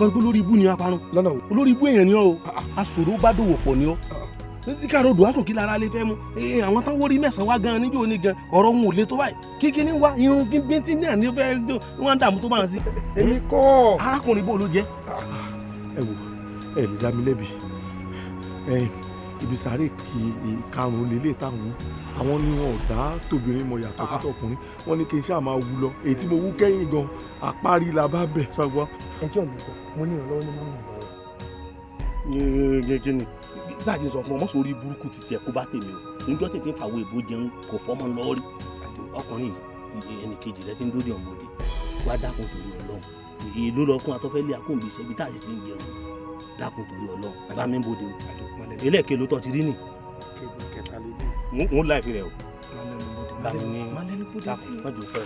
Sọ pé olórí ibú ni aparun lọ́nà o, olórí ibú èèyàn ni ọ́ o, aṣòro bá dòwò pọ̀ ni ọ́. Ní káàró dùn aṣọ kí lára lè fẹ́ mu, àwọn táwọn orí 9 wá gan-an níjó ní gan ọ̀rọ̀ wọn ò le tó báyìí, kíkí ní wá irun bíntín náà ní fẹ́ wọ́n ń dààmú tó bá ń sí. Èmi kọ́ arákùnrin bó ló jẹ́. Ẹ wò ẹ lè dá mi lẹ́bi, ibi sáré kí karùn-ún lélẹ̀ táwọn àwọn ni wọn ò dá tóbìnrin mọ̀ yàtọ̀ sí tọkùnrin, wọ́n ní kí n ṣáà máa wú lọ, èyí tí mo wú kẹ́yìn gan àparí la bá bẹ̀ sọ́gbọ́n. ẹjọ́ mi kọ́, mo ní ìrànlọ́wọ́ ní mọ́mọ́ lọ́wọ́. Kí ni? Gbàdé sọ fún ọmọ sórí burúkú ti tiẹ̀ kó bá tèmi o, níjọ́ tètè fàwọ̀ èbó jẹun kò fọmọ lọ́ọ́rí. Ọkùnrin ẹnì kejì rẹ ti ń dóde ọmọdé wá dákun torí Ọlọ́run, èyí ló lọ fún atọ́fẹ́lẹ́ àkóǹbì iṣẹ́ bí táyì ti ń jẹun, dákun torí Ọlọ́run bá mi ń bòde o. Eléèké ló tọ́ ti rí nì. Ń láì fi rẹ̀ o. Láti ní dákun mọ́jú fẹ́.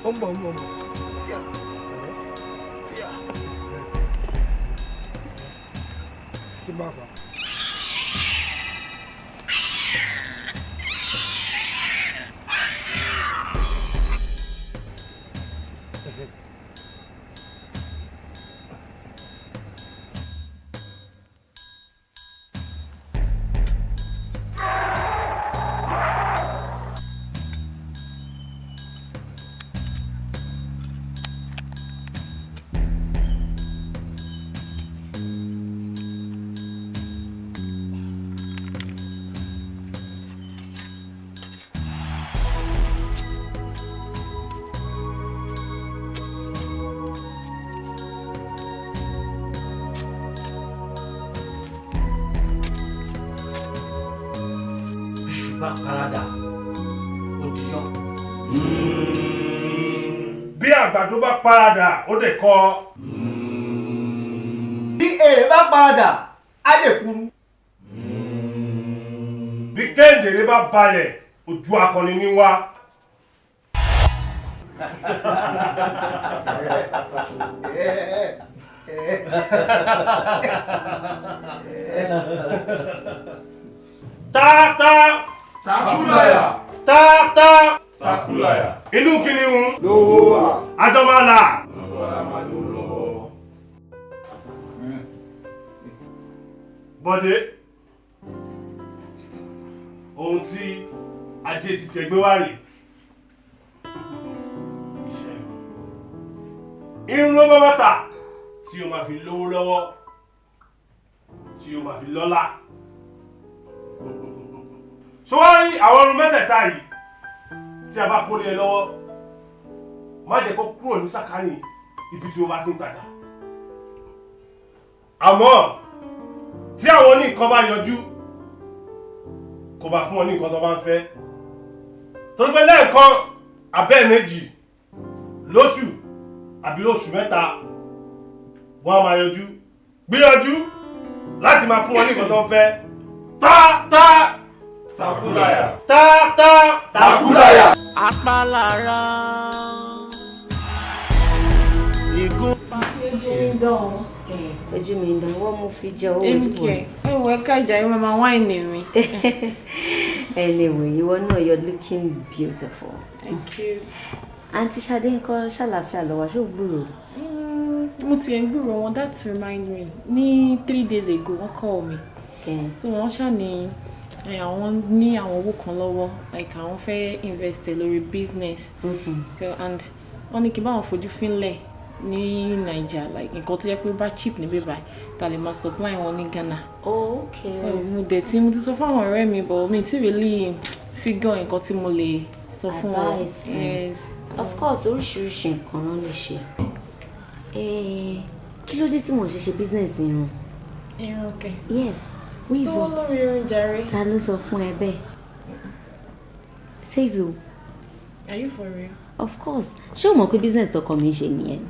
Ó ń bọ̀. Kí bá bá. bá parada ó di yọ. Bí àgbàdo bá parada ó dẹ̀ kọ. Bí èrè bá parada á lè kúrú. Bí kéńdèrè bá balẹ̀ ojú akọni ní wá. Ta Takulaya. Takulaya. Inú kìnìún. Lówó wà. Adọ́mọ́lá. Lọ́wọ́ máa lò lọ́wọ́. Bọ́dé. Ohun tí ajé ti tẹ̀ gbé wá rèé. Irun ló bá bàtà tí o máa fi lówó lọ́wọ́, tí o máa fi lọ́lá. Ṣọwárí àwọn ọrùn mẹ́tẹ̀ẹ̀ta yìí tí a bá kó lé ẹ lọ́wọ́, má jẹ́ kó kúrò ní sàkání ibi tí o bá ti ń tajà. Àmọ́ tí àwọn ní nǹkan bá yọjú, kò bá fún ọ ní nǹkan tó bá ń fẹ́. Torí pé lẹ́ẹ̀kan abẹ́ méjì lóṣù àbí lóṣù mẹ́ta wọ́n á máa yọjú. Gbìyànjú láti máa fún wọn ní nǹkan tó ń fẹ́. Takulaya. Takulaya. Apalára. Ìgúnpá. Ojú mi ń dán wọ́n mú fi jẹ owó Èmi kẹ̀, ẹ wọ ẹ̀ka ìjà yìí máa wáìnì mi. Anyway, you know you're looking beautiful. Thank you. Auntie Ṣadé ńkọ́ ṣàlàáfíà ló wà ṣó gbúrò? Mo ti ẹ̀ ń gbúrò wọn, that remind me. Ní 3 days ago, wọ́n call me. So wọ́n ṣáà ní àwọn ní àwọn owó kan lọ́wọ́, like àwọn fẹ́ invest lórí business. So and wọ́n ní kí n bá wọn fojú fínlẹ̀ ní Naija, like nǹkan tó yẹ pé bá cheap níbí báyìí ta lè máa supply wọn ní Ghana. Oh, okay. So mo ti sọ fún àwọn ọ̀rẹ́ mi, but mi ti really figure nǹkan tí mo lè sọ fún wọn. Yes. Of course, oríṣiríṣi nǹkan ló lè ṣe. Kí ló dé tí mo ṣe business irun? Irun kẹ̀. Yes. Sọ lórí irun jàre. Ta ló sọ fún ẹ bẹ́ẹ̀? Say so. Are you for real? Of course. Ṣé o mọ̀ pé business tọkọ mi ń ṣe nìyẹn?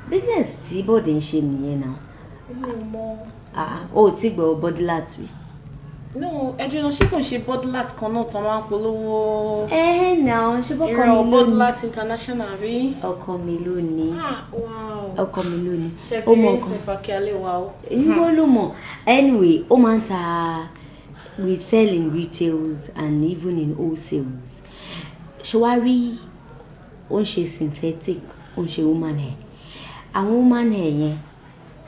Business tí Bọ́dé ń ṣe nìyẹn náà. Mi ò mọ̀. O ò tí gbọ́ body lat rí. No, ẹjọ́ náà ṣé kò ṣe Bodlat kan náà tán máa ń polówó. Náà ṣé bọ́kọ mi lónìí. Ìrọ̀ Bodlat International rí. Ọkọ mi lónìí. Wow. Ọkọ mi lónìí. Ṣé ti rí ìsìnfàkì alẹ́ wa o? Níbo ló mọ̀? Anyway, ó máa ń ta, we sell in retails and even in wholesales. Ṣé wàá rí ó ń ṣe synthetic, ó ń ṣe woman hair. Àwọn woman hair yẹn,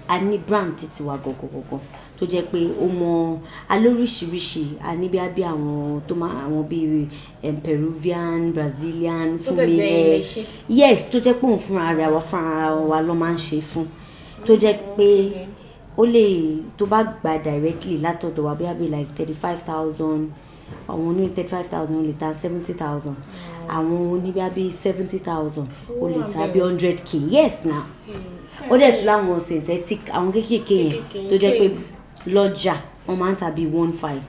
a ní brand títí wa gọ̀gọ̀gọ̀gọ̀ tó jẹ́ pé ó mọ alóríṣiríṣi àníbí àbí àwọn tó máa àwọn bíi Peruvian, Brazilian fún mi yes tó jẹ́ pé òun fúnra wa ló máa ń ṣe fún tó jẹ́ pé ó lè tó bá gba directly látọ̀dọ̀ wa bí like 35,000 àwọn oní 35,000 ó lè ta 70,000 àwọn oníbí àbí 70,000 ó lè ta bí 100k yes now ó dẹ̀ tún láwọn synthetic àwọn kéékèèké yẹn tó jẹ́ pé lọ́jà wọ́n máa ń ta bí 1,500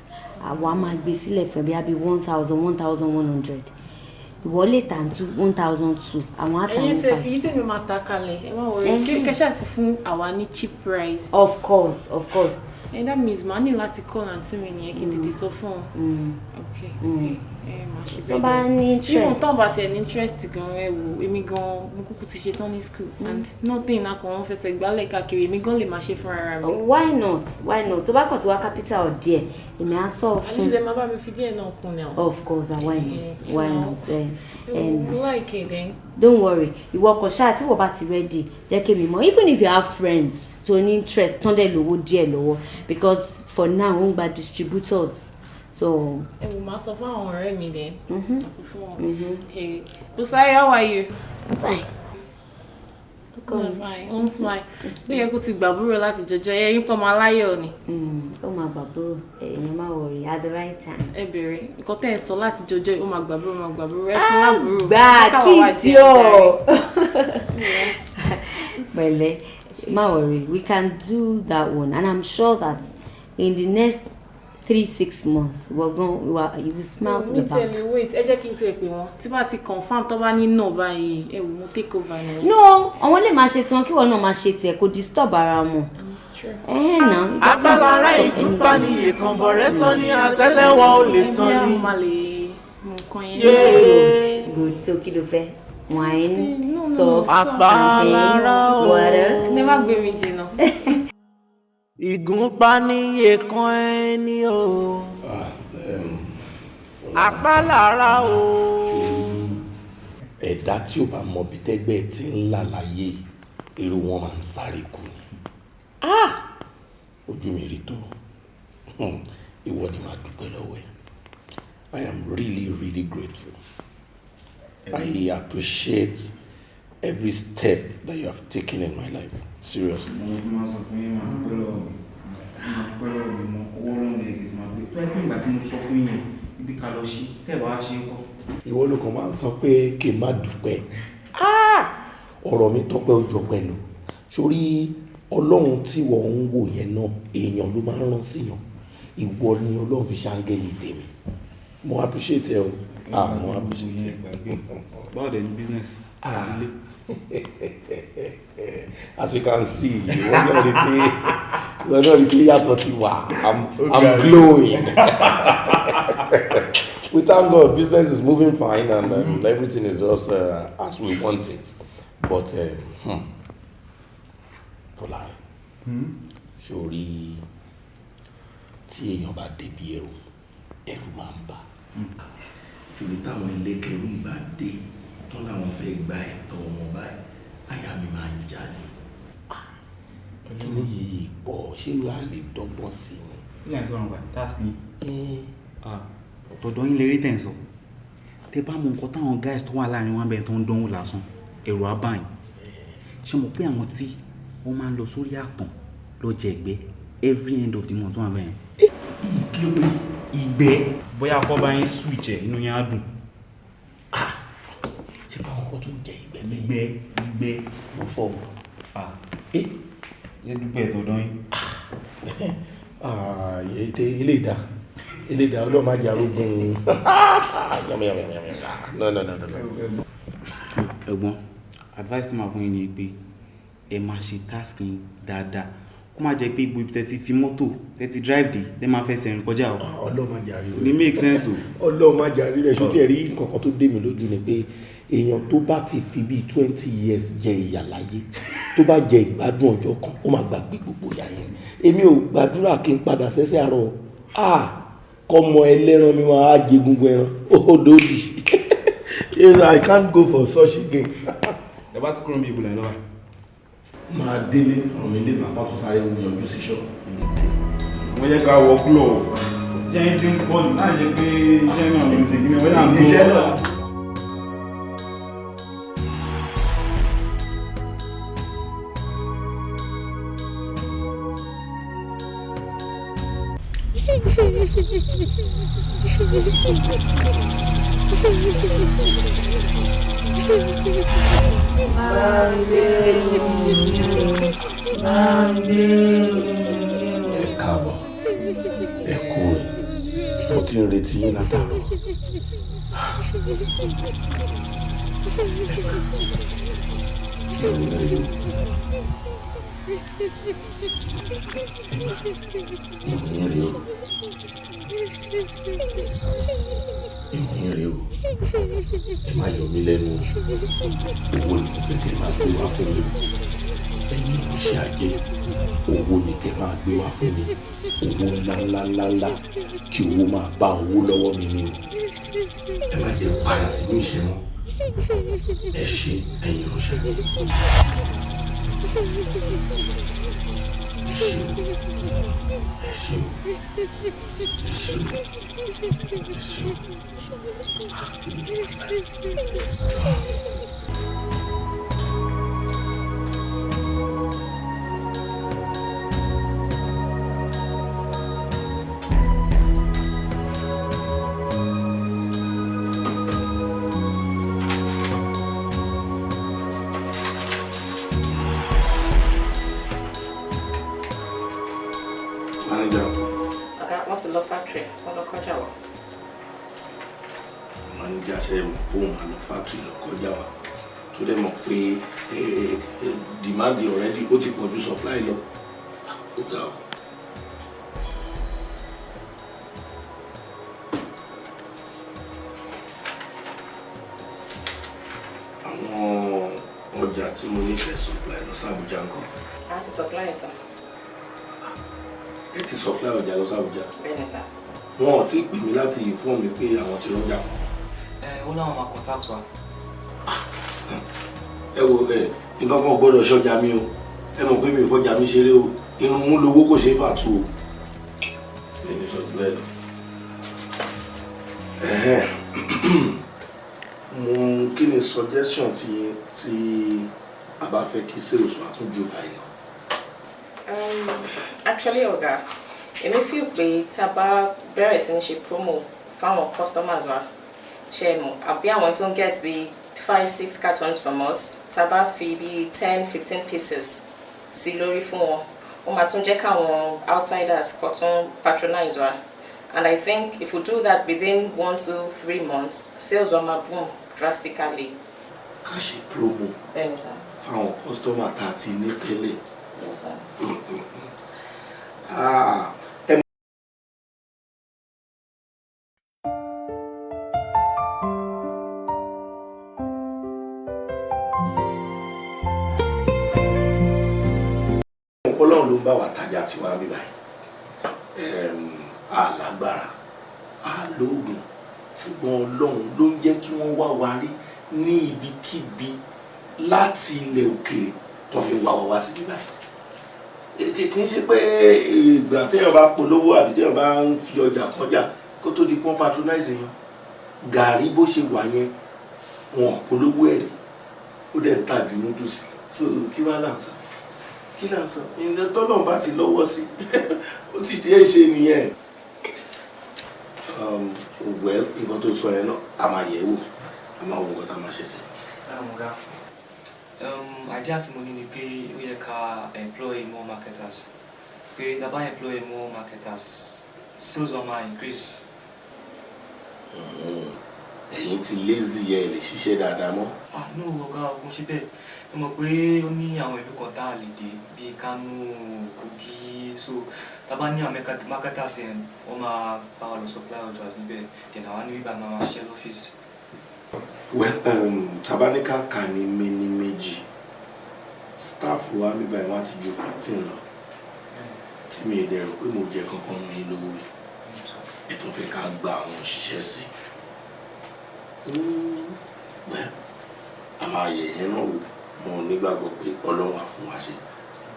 àwa máa gbé sílẹ̀ fún bí 1,100 ìwọ lè tà ní 1,200 àwọn àtà 1,500. ẹ̀yin tẹ̀ fi tèmi máa ta kalẹ̀ ẹ má wọlé kẹ́kẹ́ àti fún àwa ní cheap price. of course. And that means màá ní láti call àǹtí mi nìyẹn kí n tètè sọ fún ọ. Okay. Màá ṣe bẹ́ẹ̀. tó bá ní interest. Even tó bá tiẹ̀ ní interest gan ẹ wò èmi gan mo kúkú ti ṣe tán ní school and nothing náà kàn wọ́n fẹsẹ̀ gbálẹ̀ káàkiri èmi gan lè máa ṣe fún ara mi. why not tó bá kàn sí wá capital díẹ̀ èmi á sọ fún. àlejò máa bá mi fi díẹ̀ náà kún náà. of course why not. You like it then. Don't worry ìwọ kò ṣáà tí wọ́n bá ti ready jẹ́ kí mi mọ̀ even if you have friends to ní interest tán dẹ̀ lówó díẹ̀ lọ́wọ́ because for now wọ́n gba distributors so. ẹ wò máa sọ fún àwọn ọ̀rẹ́ mi dẹ̀. máa sọ fún wọn. Hey Busai, how are you? Fine. Fine smile bí yẹ kó ti gbàbúrò láti jọjọ ẹ yín pọ̀ máa láyọ̀ ni. ó máa gbàbúrò ẹ̀yin máa worry at the right time. ẹ bèrè nǹkan tẹ́ ẹ sọ láti jọjọ ó máa gbàbúrò ẹ fún lábúrò. gbà kí tí o. pẹ̀lẹ́ má worry we can do that one and I'm sure that in the next 3-6 months. We're going. You will smile to the back. Wait. Ẹ jẹ́ kí n tẹ̀ pé wọ́n. Tí bá ti confirm tó bá ní no báyìí, ẹ wò mo take over now. No, àwọn lè máa ṣe tiwọn kí wọ́n náà máa ṣe tiẹ̀ kó disturb ara wọn. Agbálára ìdúpá ni èèkàn bọ̀rẹ́ tán ní àtẹ́lẹwọ́ ò lè tán ní. Good, so kí ló fẹ́? Wine, soft, Agbálára o. water. Never gbé mi jìnnà. Ìgúnpá ní èèkàn ẹni o. Agbálára o. Ẹ̀dá tí ò bá mọ bí tẹ́gbẹ́ tí ń là láyé irú wọn máa ń sáré kú ni. Ojú mi rí tó. Ìwọ ni màá dúpẹ́ lọ́wọ́ ẹ̀. I am really grateful. I appreciate every step that you have taken in my life. Seriously. Ìwọ ló kàn máa ń sọ pé kí n má dúpẹ́. Ọ̀rọ̀ mi tọ́pẹ́ ojú ọpẹ́ lọ. Sórí Ọlọ́run tí wọ́n ń wò yẹn náà èèyàn ló máa ń rán síyàn. Ìwọ ni Ọlọ́run fi ṣáńgẹ́lì tèmi. Mo appreciate ẹ o. Mo appreciate ẹ. Báwo dẹ̀ ni business? As you can see, you're not the yàtọ̀ ti wà. I'm glowing. We thank God, business is moving fine and everything is just as we want it. But Fọlá, sórí tí èèyàn bá débi ẹrù máa ń bà. Ṣùgbọ́n táwọn ẹlẹ́kẹ̀rú ìbá dé tán láwọn fẹ́ gba ẹ̀tọ́ wọn báyìí, àyà mi máa ń jáde. Kí ni yìí pọ̀ ṣé wàá lè dọ́gbọ́n sí i? Ilé àti ọ̀run gbà, that's me. Ọ̀dọ̀ yín lè rí tẹ̀sán. Tẹ bá mọ nǹkan táwọn guys tó wà láàrin wọn bẹ́ẹ̀ tó ń dánwò lásán, ẹ̀rù á bà yín. Ṣé mo pé àwọn tí wọ́n máa ń lọ sórí àtàn lọ jẹ ìgbẹ́ every end of the month wọn bẹ́ẹ̀. Kí ló pé ìgbẹ́ bóyá kọ́ bá yín switch ẹ̀ inú yín á dùn. Ṣé báwọn kọ́ tó ń jẹ ìgbẹ́ mo fọ́ yẹ dúpẹ́ tó dán yín. ilé ìdá ọlọ́mọ ajá arógún. No. Ẹ̀gbọ́n, advice máa fún yín ni pé ẹ máa ṣe tasking dáadáa. Kó má jẹ́ pé ibo ibi tẹ́tí fi mọ́tò tẹ́tí drive dé tẹ́ máa fẹsẹ̀ rìn kọjá o. Ọlọ́mọ ajá rí rẹ̀. Ní make sense o. Ọlọ́mọ ajá rí rẹ̀ ṣùtì ẹ̀rí kankan tó dé mi lójú ni pé èèyàn tó bá ti fi bíi 20 years jẹ ìyà láyé tó bá jẹ ìgbádùn ọjọ́ kan ó máa gbàgbé gbogbo ìyà yẹn. Èmi ò gbàdúrà kí n padà sẹ́sẹ́ àárọ̀ kọ́mọ ẹlẹ́ran mi máa jẹ gungun ẹran ó dòdì. I can't go for such again. Ẹ bá ti kúrò ní ibùdó ẹ̀ lọ́wọ́. Máa délé fún mi lé màá tó sáré yọjú sí ṣọ́. Wọ́n yẹ ká wọ gúlọ̀ jẹ́ tí ń pọ̀ jù láì jẹ́ pé iṣẹ́ náà ní ìdíkí ní wọ́n yà ń gbọ́. Iṣẹ́ náà. Ẹ káàbọ̀, ẹ kú mo ti ń retí yín látàárọ̀. Ìròyìn rèé o, ẹ má yọ mí lẹ́nu owó ni mo fẹ́ kẹ́ máa gbé wá fún mi. Ẹ̀yin ìránṣẹ́ ajé owó ni kẹ́ máa gbé wá fún mi, owó ńláńláńláńlá kí owó máa bá owó lọ́wọ́ mi ni o. Ẹ má jẹ́ padà sínú ìṣẹ́ mọ́. Ẹ ṣé ẹ̀yin ìránṣẹ́ mi. wọ́n ti lọ factory wọ́n lọ kọjá wa. Manager ṣe mọ̀ pé òun máa lọ factory lọ kọjá wa tó dẹ̀ mọ̀ pé demand already ó ti pọ̀ ju supply lọ. Ó ga o. Àwọn ọjà tí mo nífẹ̀ẹ́ supply lọ sí Abuja ńkọ́. A ti supply ẹ̀ sir. Ẹ ti supply ọjà lọ sí Abuja. Bẹ́ẹ̀ni sir. Wọn ò tí ì pè mí láti inform mi pé àwọn ti rọ́jà kan. Ó láwọn máa contact wa. Ẹ wo nǹkan kan gbọ́dọ̀ ṣọjà mi o. Ẹ mọ̀ pé mi ò fọjà mi ṣeré o. Irun mú lówó kò ṣeé fà tú o. Ẹni sọ jù ẹ lọ. Mo kí ni suggestion tí a bá fẹ́ kí sales wa tún jù báyìí lọ? Actually ọ̀gá èmi feel pé tá a bá bẹ̀rẹ̀ sí ní ṣe promo fáwọn customers wa ṣe mọ̀ àbí àwọn tó ń get bí 5-6 cartons from us tá a bá fi bí 10-15 pieces sí lórí fún wọn ó máa tún jẹ́ káwọn outsiders kó tún patronize wa and I think if we do that within 1-3 months sales wa máa boom drastically. Ká ṣe promo fáwọn customer tá a ti ní tẹ́lẹ̀. Yes, sir. Ọlọ́run ló ń bá wa tajà tiwa bí báyìí. Alágbára, alóògùn, ṣùgbọ́n Ọlọ́run ló ń jẹ́ kí wọ́n wá wa rí ní ibikíbi láti ilẹ̀ òkèèrè tó fi wá wa wá sí bí báyìí. Kì í ṣe pé ìgbà téèyàn bá polówó àbí téèyàn bá ń fi ọjà kọjá kó tó di pọ́n patronize yẹn. Gàrí bó ṣe wà yẹn wọn polówó ẹ̀rí ó dẹ̀ ń tà ju núdùsì so kí wá là ń sọ kí là ń sọ ìyẹn tọ́lọ́run bá ti lọ́wọ́ sí ó ti ṣe é ṣe nìyẹn. Well nǹkan tó sọ yẹn náà a máa yẹ̀ wò a máa wo nǹkan tá a máa ṣe sí. Idea tí mo ní ni pé ó yẹ ká employ more marketers pé tá bá employ more marketers sales wa máa increase. Ẹ̀yin ti lazy yẹ lè ṣiṣẹ́ dáadáa mọ́. No ọ̀gá ogun ṣe bẹ́ẹ̀ ẹ mọ̀ pé ó ní àwọn ìlú kan tá a lè dé bíi Kánò Kogi so tá bá ní àwọn marketers yẹn wọ́n máa bá wa lọ supply ọjà níbẹ̀ then àwa ní bíbá máa ṣiṣẹ́ lọ́fíìsì. Well tabanika kà ní méní méjì staff wa mi báyìí wọ́n ti ju 15 lọ tí mi ì dẹ̀ rò pé mo jẹ kankan ní lówó rẹ̀ ẹ̀ tó fẹ́ ká gba àwọn òṣìṣẹ́ sí well a máa yẹ̀ yẹn náà wò mo nígbàgbọ́ pé Ọlọ́run á fún wa ṣe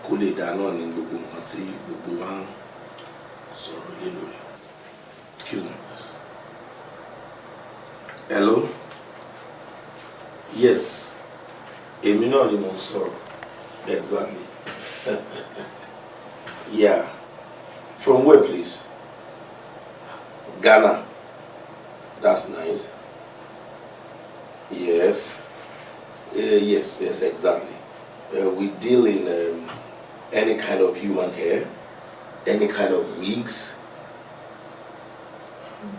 kó lè dá náà ní gbogbo nǹkan tí gbogbo wa ń sọ̀rọ̀ lé lórí. Excuse me please. Hello? Yes. Èmi náà ni mo ń sọ̀rọ̀. Exactly. Yeah. From where please? Ghana. That's nice. Yes. Yes, exactly. We deal in any kind of human hair, any kind of wigs.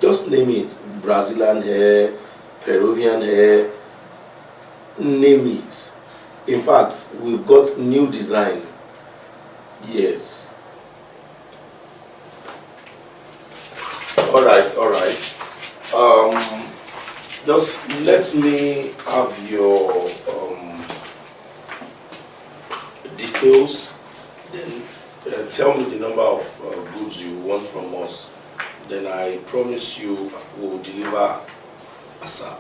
Just name it. Brazilian hair, Peruvian hair, name it. In fact, we've got new design. Yes. All right. Just let me have your details. Then tell me the number of goods you want from us. Then I promise you we'll deliver ASAP.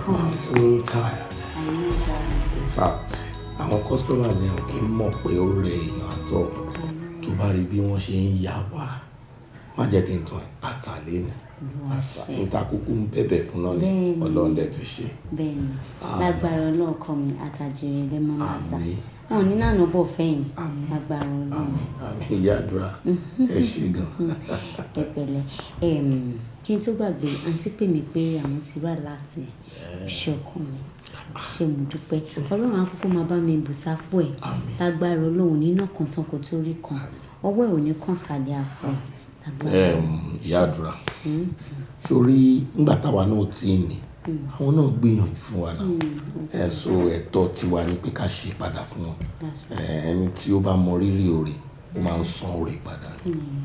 I'm so tired. In fact, our customers yẹn kì í mọ̀ pé ó rẹ èèyàn àtọ̀ tó bá rí bí wọ́n ṣe ń yà wá má jẹ́ kí n tún àtàlẹ́ ni ìtakùkù ń bẹ̀bẹ̀ fún náà ni Ọlọ́run dẹ̀ ti ṣe. bẹ́ẹ̀ni lágbára Ọlọ́run kọ́ mi àtàjèrè lẹ́mọ́ máa ta wọn ní nànà bọ̀ fẹ́yìn lágbára Ọlọ́run. àmín ìyá àdúrà ẹ ṣe gan. ẹ pẹ̀lẹ́ kí n tó gbàgbé àǹtí pè mí pé àwọn ti rà láti ṣe ọkàn mi ṣe mo dúpẹ́ Ọlọ́run àkókò máa bá mi bùsápò ẹ̀ lágbára Ọlọ́run nínú kan tán kò tó rí kan ọwọ́ ẹ̀ ò ní kàn sàlẹ̀ àpò ìyá àdúrà sórí nígbà táwa náà tí ì ní àwọn náà gbìyànjú fún wa náà ẹ̀sọ́ ẹ̀tọ́ tiwa ni pé ká ṣe padà fún wọn ẹni tí ó bá mọ rírì oore ó máa ń san oore padà.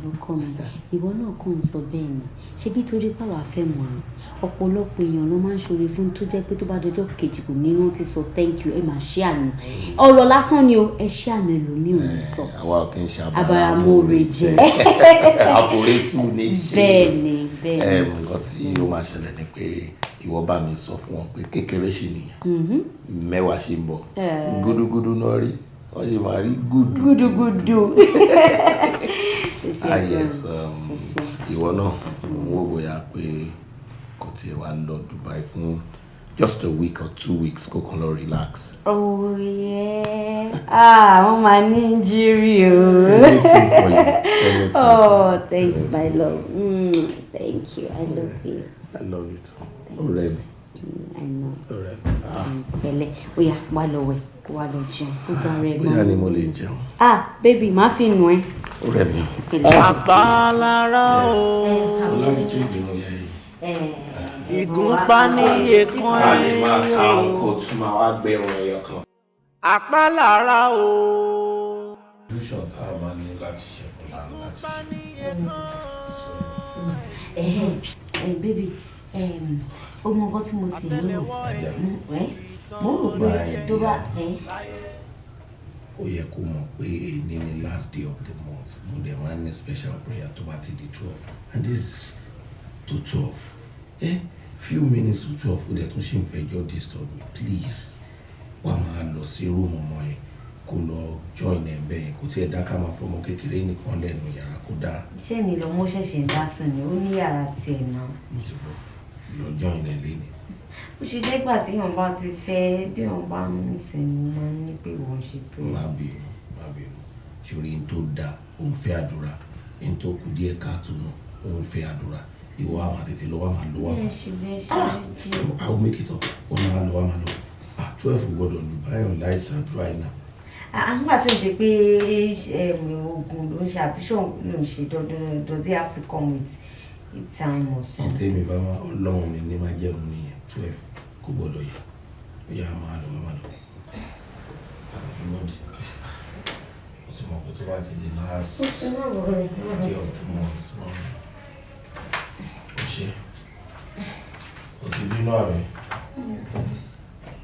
ọkọ mi ìwọ náà kàn ń sọ bẹ́ẹ̀ ni ṣebí torí pàwọ́ afẹ́ mọ̀ ọ́n ọ̀pọ̀lọpọ̀ èèyàn ló máa ń ṣoore fún tó jẹ́ pé tó bá dọjọ́ kejì kò ní rántí sọ thank you ẹ máa ṣe àná ọ̀rọ̀ lásán ni o ẹ ṣe àná ẹlòmíì ò ní sọ àwa ò kí ń ṣe abáramóore jẹ àforesù ní í ṣe bẹ́ẹ̀ni nǹkan tí ó máa ṣẹlẹ̀ ni pé ìwọ bá mi sọ fún wọn pé kékeré ṣì nìyẹn mẹ́wàá ṣì ń bọ̀ gúdúgúdú náà rí wọ́n sì máa rí gúdúgúdú. yes ìwọ náà ń wò bóyá pé kò tiẹ̀ wá lọ Dubai fún just a week or 2 weeks kó kàn lọ relax. oh yeah wọ́n máa ní injury o. anything for you. oh thanks my love thank you I love you. I love you too. ọ̀rẹ́ mi. I know. ọ̀rẹ́ mi. pẹ̀lẹ́ ó yá wá lọ wẹ̀ kó wá lọ jẹun kó gbà rẹ gan. bóyá ni mo lè jẹun. baby má fi nù ẹ́. ọ̀rẹ́ mi. àpálára o. ọlọ́run tí ìdùnnú yẹ yìí. ìgúnpá ní èèkàn ẹ̀yìn o. a lè máa ka nǹkó tún máa wá gbé irun ẹyọ kan. àpálára o. solution tá a máa ní láti ṣe fún láti ṣe. baby ó mọ nǹkan tí mo ti ní mo rò pé tó bá ó yẹ kó mọ̀ pé èyí ni last day of the month mo dẹ̀ máa ní special prayer tó bá ti di 12 and this is to 12 few minutes to 12 ó dẹ̀ tún ṣe ń fẹjọ́ disturb me please wà máa lọ sí room ọmọ yẹn kó lọ join ẹ̀ bẹ́ẹ̀ kó tiẹ̀ dá ká máa fọmọ kékeré nìkan lẹ́nu yàrá kó dá. ṣé ni lọ́mọ ṣẹ̀ṣẹ̀ ń dá sùn ni ó ní yàrá tiẹ̀ náà. mo ti bọ̀ lọ join ẹ̀ lé ni. ó ṣe jẹ́ gbà téèyàn bá ti fẹ́ bí wọ́n bá ń sẹ́ni máa ń ní pé wọ́n ṣe pé. má bínú ṣòrí n tó dáa ó ń fẹ́ àdúrà n tó kù díẹ̀ káàtó náà ó ń fẹ́ àdúrà ìwọ á máa tètè lọ́wọ́ máa lọ́wọ́. I will make it up ó máa lọ́wọ́ máa lọ 12 gbọ́dọ̀ lù báyọ̀ láì ṣàdúrà iná. àgbà tó ń ṣe pé oògùn ló ń ṣe àbíṣọ́ ló ń ṣe dandan does it have to come with a time or something. ǹtẹ́ mi bá wá ọlọ́run mi ní máa jẹun nìyẹn 12 kò gbọ́dọ̀ yẹ ó yà máa lọ máa lọ. ó sì mọ̀ pé tó bá ti di last day of the month ó ṣe ó ti bínú ààrẹ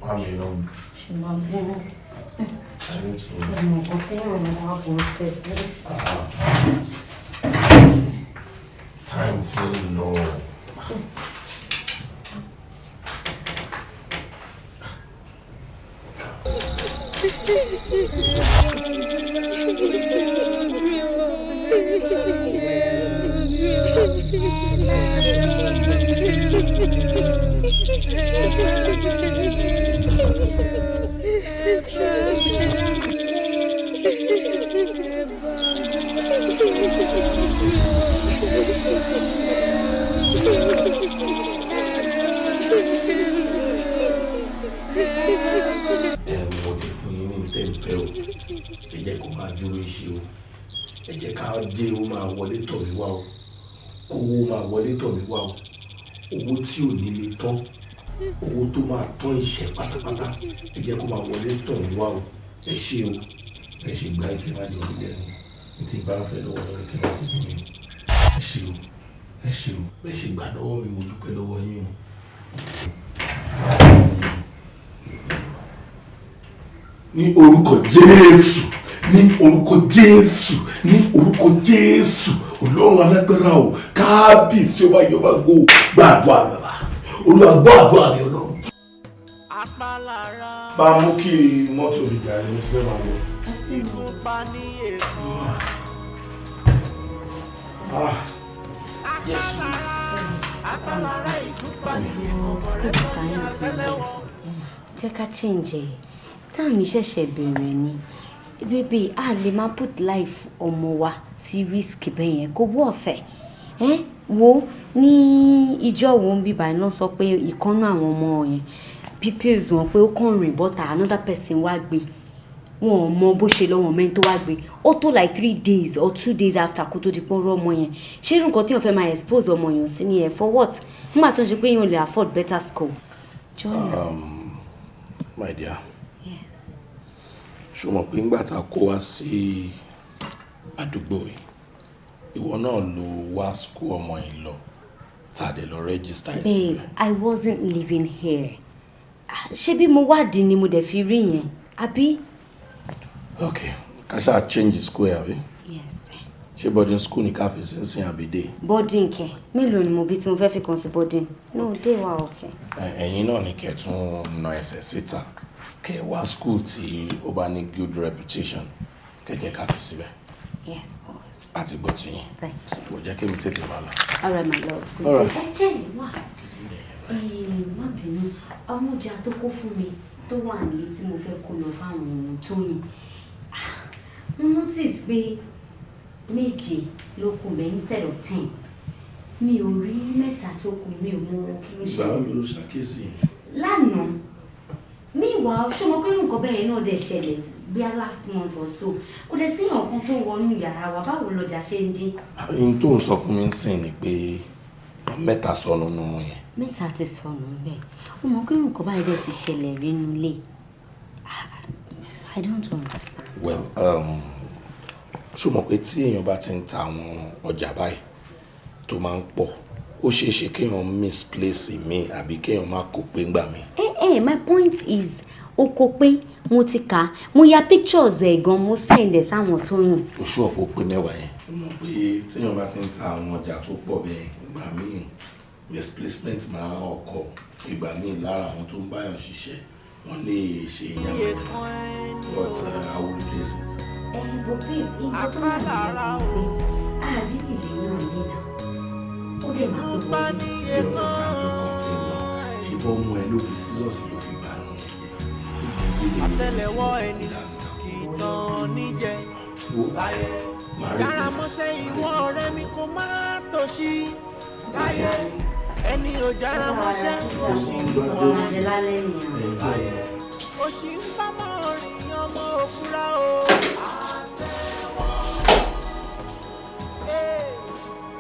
wà mí lọ. ṣùgbọ́n bínú. I need to. ọmọ kan fẹ́ràn mi wá kò tẹ̀ time ti lọ. ẹ jẹ́ ká dé ó máa wọlé tọ̀ mí wá o owó máa wọlé tọ̀ mí wá o owó tí ò ní lè tán owó tó máa tán ìṣẹ́ pátápátá ẹ jẹ́ kó máa wọlé tọ̀ mí wá o ẹ ṣé o ẹ ṣe gba ìfẹ́ má di orí lẹ́nu ní ti bá fẹ́ lọ́wọ́ lọ́rẹ́ kí wọ́n ti bí mi ẹ ṣé o ẹ ṣé o ẹ ṣe gbà lọ́wọ́ mi mo dúpẹ́ lọ́wọ́ yín o. ní orúkọ Jésù ní orúkọ Jésù ní orúkọ Jésù Ọlọ́run alágbára o kábíyèsí ọba ìjọba gbó gbàdúrà bàbá Olúwa gbọ́ àdúrà mi Ọlọ́run. bá a mú kí mọ́tò mi jà ní fẹ́ máa lọ. Yes. Jẹ́ ká change ẹ̀. Táàmì ṣẹ̀ṣẹ̀ bẹ̀rẹ̀ ni. Baby, a lè máa put life ọmọ wa sí risk bẹ́ẹ̀ yẹn kó wọ́ ọ̀fẹ́. Wo ní ìjọ wo ń bíbá iná sọ pé ìkànnà àwọn ọmọ yẹn pupils wọn pé ó kàn rìn bọ́ta another person wá gbé. Wọn ò mọ bó ṣe lọ́wọ́ mẹ́rin tó wá gbé. Ó tó like 3 days or 2 days after kó tó di pọ́nrọ́ ọmọ yẹn. Ṣé irú nǹkan tí wọ́n fẹ́ máa expose ọmọ yẹn sí ni ẹ̀ for what? Nígbà tó ń ṣe pé yóò lè afford better school. My dear. Yes. Ṣó mọ̀ pé ńgbà tá a kó wá sí àdúgbò yìí, ìwọ náà ló wá school ọmọ yìí lọ tá a dẹ̀ lọ register ẹ̀ síbẹ̀. Babe, I wasn't living here. Ṣé bí mo wádìí ni mo dẹ̀ fi rí yẹn? Àbí? Okay, ká ṣáà change school ẹ̀ àbí? Yes. Ṣé boarding school ni ká fi sínsìn àbí day? Boarding kẹ̀, mélòó ni mo bí tí mo fẹ́ fi kàn sí boarding? No, day wa okay. Ẹ̀yin náà ni kẹ́ tún na ẹsẹ̀ síta kẹ́ wá school tí ó bá ní good reputation kẹ́ jẹ́ ká fi síbẹ̀. Yes, boss. Àti gbọ́ ti yín. Thank you. Kò jẹ́ kí mi tètè máa lọ. All right, my love. All right. Má bínú, àwọn ọjà tó kó fún mi tó wà nílé tí mo fẹ́ kó lọ fáwọn ohun tó yìn. Mo notice pé 7 ló kù bẹ́ẹ̀ instead of 10. Mi ò rí 3 tó kù, mi ò mọ kí ló ṣe. Ìgbà wo ló ṣàkíyèsí? Lánàá, meanwhile, ṣé mo pé nǹkan bẹ́ẹ̀ yẹn náà dẹ̀ ṣẹlẹ̀ bí i last month or so. Kò dẹ̀ sí nǹkan tó wọnú yàrá wa, báwo lọjà ṣe ń dín? Ohun tó ń sọ fún mi ń sìn ni pé 3 sọnù nínú yẹn. 3 ti sọnù bẹ́ẹ̀. Ó mọ̀ pé nǹkan báyìí dẹ̀ ti ṣẹlẹ̀ rí nínú ilé. I don't understand. Well, ṣó mọ̀ pé tí èèyàn bá ti ń ta àwọn ọjà báyìí tó máa ń pọ̀, ó ṣeé ṣe kéèyàn misplace mi àbí kéèyàn má kó pé ńgbà mi. My point is, o kò pé mo ti kà, mo ya pictures ẹ̀ gan, mo send ẹ̀ sáwọn tó yìn. Oṣù ọ̀pọ̀ pé 10 yẹn. Ó mọ̀ pé tí èèyàn bá ti ń ta àwọn ọjà tó pọ̀ bẹ́ẹ̀ ìgbà míì misplacement máa ń ọkọ̀ ìgbà míì lára àwọn tó ń báyọ̀ ṣiṣẹ́ wọ́n lè ṣe ìyàwó but I will replace it. But babe, nǹkan tó máa ń bá wọ pé àárín ìlú náà nílà ó lè máa tó wọlé. Ṣé bọ́ mú ẹ ló fi sísọ́ọ̀sì ló fi bá rún Àtẹ́lẹwọ́ ẹni kì í tán níjẹ láyé. Jára mọ́ṣẹ́ ìwọ ọ̀rẹ́ mi kò má tòṣì láyé. Ẹni ò jára mọ́ṣẹ́ òṣì ń bọ̀ láyé. Òṣì ń bá mọ́ rìn ọmọ òfurá o. Àtẹ́lẹwọ́.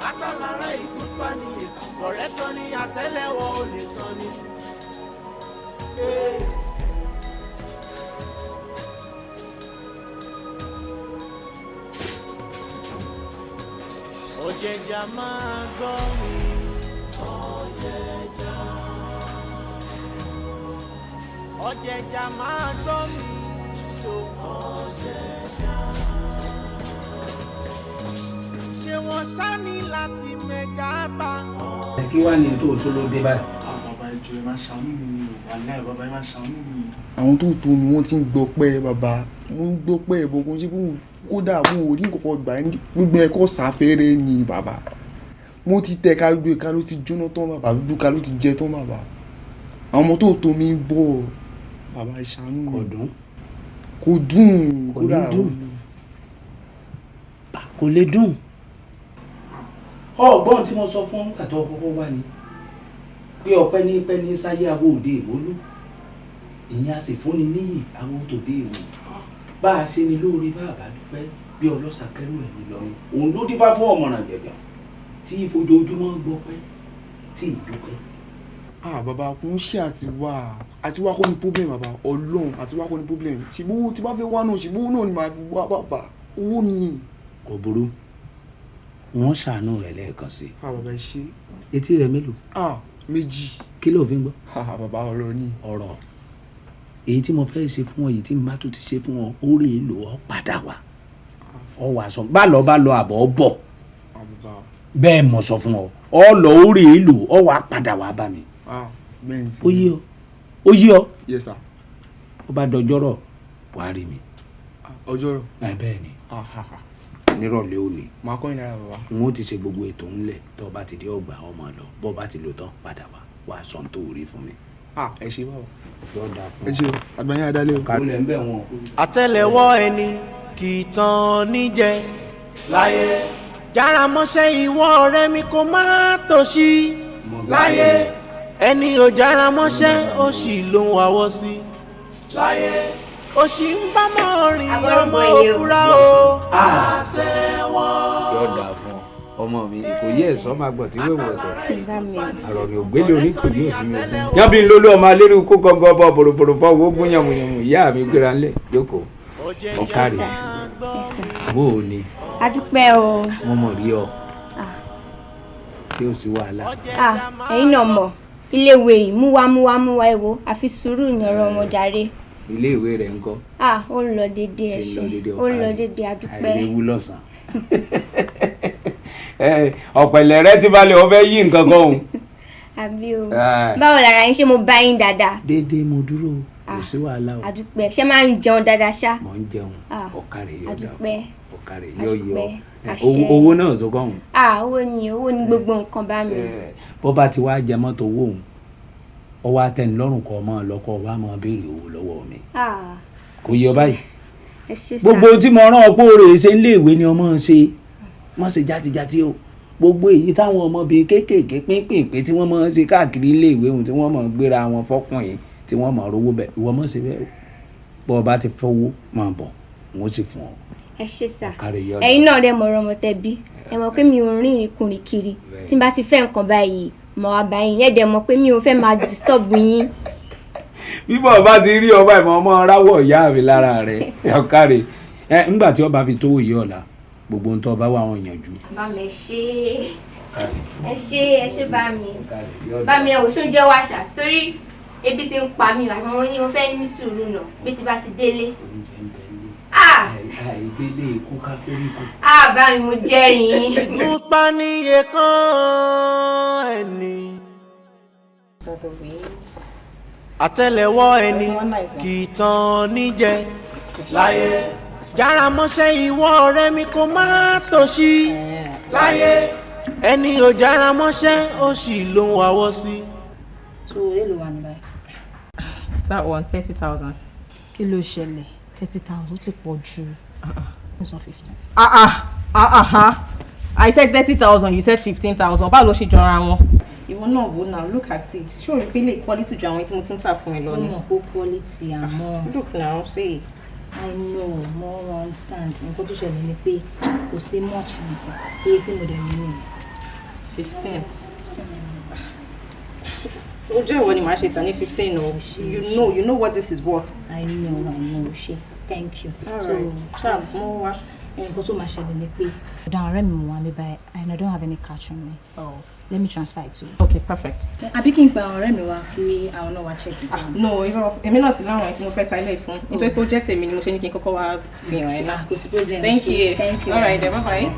Àtàlára ìkúpa ni èkó. Ọ̀rẹ́ tán ni àtẹ́lẹwọ́ ò lè tán ni. Ọ̀jẹ̀jà máa gbọ́ mi. Ọ̀jẹ̀jà máa gbọ́ mi. Ọ̀jẹ̀jà. Ṣé wọ́n sá ní láti mẹ́jà bá? Kí wàá ní tó ló dé báyìí? Bàbá ìjọ ẹ máa ṣàánú mi o, wàláhì bàbá ẹ máa ṣàánú mi. Àwọn tó tó mi wọ́n ti ń gbọ́ pẹ́ bàbá, wọ́n ń gbọ́ pẹ́ ìbò kan sí fún kódà mo ò rí nǹkan gbà ní gbogbo ẹ̀kọ́ sáfẹ́rẹ́ ni bàbá. Mo ti tẹ̀ ká gbé ká ló ti jóná tán bàbá, dúdú ká ló ti jẹ tán bàbá. Àwọn ọmọ tó tó mi ń bọ̀ bàbá ìṣàánú mi. Kò dùn kódà kò lè dùn. Ọgbọ́n tí mo sọ fún àtọ́ kọ́kọ́ wá ni pé ọpẹ́ ní sáyé àwọn òde ìwólú ìyẹn a sì fúnni níyì àwọn tòde ìwò bá a ṣe ni lóore bá a bá dúpẹ́ bí ọlọ́sà kẹrù ẹ̀ nílọrin òun ló dífá fún ọ̀mọ̀ràn gẹ̀gẹ̀ tí ìfojoojúmọ́ ń gbọ́pẹ́ tí ìdúpẹ́. Bàbá kún ṣe àtiwá kọ́ ní problem bàbá Ọlọ́run àtiwá kọ́ ní problem ṣùgbọ́n tí bá fẹ́ wá náà ṣùgbọ́n náà ni màá wá bàbá owó ni. Kò burú wọ́n ṣàánú rẹ̀ lẹ́ẹ̀kan sí. Bàbá ṣe. Etí rẹ̀ mélòó? 2. Kí ló fi ń gbọ́? Bàbá ọ̀rọ̀ ni. Ọ̀rọ̀ èyí tí mo fẹ́ ṣe fún ọ yìí tí mo bá tún ti ṣe fún ọ orí èlò ọ padà wá ọ wà sọ bá lọ àbọ̀ bọ̀ bẹ́ẹ̀ mo sọ fún ọ lọ orí èlò ọ wà padà wá bá mi. Ó yí ọ. Yes sir. Ó bá dọjọ́rọ̀ wàá rí mi. Ọjọ́rọ̀. Bẹ́ẹ̀ ni. nírọ̀lẹ́ òní. Màá kọ́ ìnára bàbá. N ó ti ṣe gbogbo ètò ńlẹ̀ tó bá ti dé ọgbà ọmọ lọ bó bá ti lò tán padà wá sọ tó rí fún mi. Ẹ ṣe báwo. Yóò dáa fún ẹ ṣe o àgbáyé adálé o. kálẹ̀ ń bẹ̀ wọ́n. Àtẹ́lẹwọ́ ẹni kì í tán níjẹ láyé jára mọ́ṣẹ́ ìwọ ọ̀rẹ́ mi kò má tòṣì láyé ẹni ò jára mọ́ṣẹ́ ó sì ló ń wáwọ́ sí láyé ó sì ń bá mọ́ rìn ọmọ òfurá o àtẹ́wọ́. Yóò dáa fún ọmọ mi kò yẹ ẹ̀sọ́ máa gbọ̀n tí wéwọ̀ ọ̀tọ̀ àròmí ògbélé oníkùnrin òsínmi ògún. Yábí ń lólú ọmọ alérú kó gọ́gọ́ bọ́ bòròbòrò fọ́wọ́ ogún yàmùyàmù ìyá mi gbéra ńlẹ̀ jókòó ọ̀kárì bó o ní. A dúpẹ́ o. Mo mọ̀ rí ọ tí ó sì wàhálà. Ẹ̀yin náà mọ̀ iléèwé yìí múwá ẹ wo àfi sùúrù ìyànrọ̀ ọmọ jàre. Iléèwé rẹ̀ ń kọ́. Ó ń lọ déédéé ẹ ṣe ó ń lọ déédéé a dúpẹ́. Àìléwu lọ́sàn-án. Ọ̀pẹ̀lẹ̀ rẹ ti balẹ̀ ọ fẹ́ yí nǹkan kan o. Àbí o báwo lára yín ṣé mo bá yín dáadáa. Déédéé mo dúró kò sí wàhálà o. A dúpẹ́ ṣé máa ń jẹun dáadáa ṣá. Mo ń jẹun ọ̀kàrẹ̀ yóò dà ọ̀kàrẹ̀ yóò yọ owó náà tó kọ́ owó ni gbogbo nǹkan bá mi. Bó bá ti wá jẹ mọ́tò owó òun ọwọ́ atẹnilọ́rùn kọ́ ọmọ lọ́kọ́ wa máa béèrè owó lọ́wọ́ mi kò yọ báyìí gbogbo tí mo rán ọpọ́ rẹ̀ ṣe ń léèwé ni ọmọ ṣe mọ́ ṣe játijáti o gbogbo èyí táwọn ọmọ bíi kéékèèké pínpín tí wọ́n máa ń ṣe káàkiri iléèwé ohun tí wọ́n máa ń gbéra wọn fọ́kùnrin tí wọ́n máa rówó bẹ̀ ìwọ mọ̀ ṣe bẹ́ẹ̀ bọ́ ọ bá ti fọwọ́ máa bọ̀ wọ́n sì fún ọ. Ẹ ṣe sà ẹ̀yin náà dẹ̀ mọ̀rọ̀ ọmọ tẹ̀bí ẹ mọ̀ pé mi ò rìn ìrìnkùnrin kiri tí n bá ti fẹ́ nǹkan báyìí mọ̀ wá báyìí yẹn dẹ̀ mọ̀ pé mi ò fẹ́ máa disturb yín. bí bọ́ọ̀ bá ti rí ọba ìmọ̀ ọmọ ráwọ̀ ìyá mi lára rẹ̀ ọ̀kárẹ̀ ńgbà tí ọba fi tówó yìí ọ̀la gbogbo ń tọ́ bá wà wọn yànjú. bá mi ẹ ṣe bá mi ẹ ò ṣoúnjẹ wá ṣá torí ebi ti ń pa mí àmọ́ wọn ní mo fẹ́ ní sùúrù náà bí ti bá ti délé. àìdélé ikú káfíńkù. bá mi mo jẹ́rìí. ìgúnpá níye kan ẹni àtẹ́lẹwọ́ ẹni kì í tán níjẹ láyé jára mọ́ṣẹ́ ìwọ ọ̀rẹ́ mi kò má tòṣì láyé ẹni ò jára mọ́ṣẹ́ ó sì ló ń wáwọ́ sí. So èlò wà ní báyìí. That one 30,000. Kí ló ṣẹlẹ̀ 30,000 ó ti pọ̀ jù. It's not 15. I said 30,000, you said 15,000. Báwo ló ṣe jọra wọn? Ìwọ náà wò náà, look at it. Ṣé o rí pé lè quality ju àwọn tí mo ti ń tà fún ẹ lọ ni? Ó mọ̀ pé quality àmọ́. Look now, say. I know, more understand. Nǹkan tó ṣẹlẹ̀ ni pé kò sí much nìtì. Iye tí mo dẹ̀ ní 15. Ó jẹ́ ìwọ ni màá ṣe tà ní 15 o. You know what this is worth. I know. Ṣe, thank you. So, ṣáà mo wá. Nǹkan tó máa ṣẹlẹ̀ ni pé ọ̀dọ̀ ọ̀rẹ́ mi mo wà mí báyìí and I don't have any cash on me. Oh. Let me transfer it to you. Okay, perfect. Àbí kí n pa ọ̀rẹ́ mi wá kí àwọn náà wá check it out. No, èmi náà sì láwọn tí mo fẹ́ ta ilé fún. Nítorí pé ó jẹ́ tèmi ni mo ṣe ní kí n kọ́kọ́ wá fi hàn ẹ́ náà. Kò sí problem. Thank you. Thank you. All right, then, bye-bye.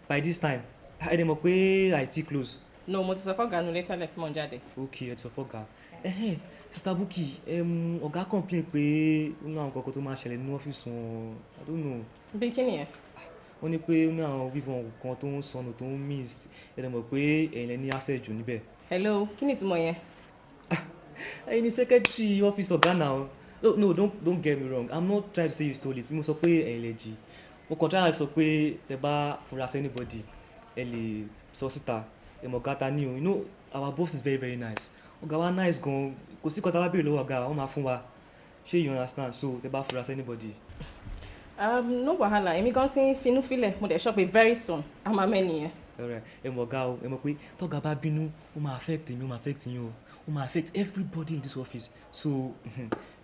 By this time, I dey mọ̀ pé IT close. No, mo ti sọ fọ́gà nu létí alẹ́ fún mọ̀ jáde. Okay, ẹ ti sọ fọ́gà. Sister Buki, ọ̀gá complain pé ó ní àwọn kankan tó máa ṣẹlẹ̀ nínú ọ́fíìsì wọn. I don't know. Bí kí nìyẹn? Wọ́n ní pé ó ní àwọn wíwọ̀n kan tó ń sọnù tó ń miss. Ẹ dẹ̀ mọ̀ pé ẹ̀yin lẹ ní access jù níbẹ̀. Hello, kí ni ìtumọ̀ yẹn? Ẹ̀yin ni secretary office ọ̀gá náà. No, don't get me wrong. I'm not trying to say you stole it. Mo sọ pé ẹ̀yin lẹ jí. Mo kàn try sọ pé tẹ bá fura sí anybody ẹ lè sọ síta ẹ mọ̀ gata ní o. You know our boss is very nice. Ọ̀gá wa nice gan, kò sí kọ́ta wá béèrè lọ́wọ́ ọ̀gá wọ́n máa fún wa. Ṣé you understand? So tẹ bá fura sí anybody. No wahala, èmi gan ti ń finú fílẹ̀ mo dẹ̀ sọ pé very soon a máa mẹ́ni yẹn. Ẹ mọ̀ ọ̀gá o, ẹ mọ̀ pé tọ́gá bá bínú ó máa affect èmi ó máa affect yín o, ó máa affect everybody in this office. So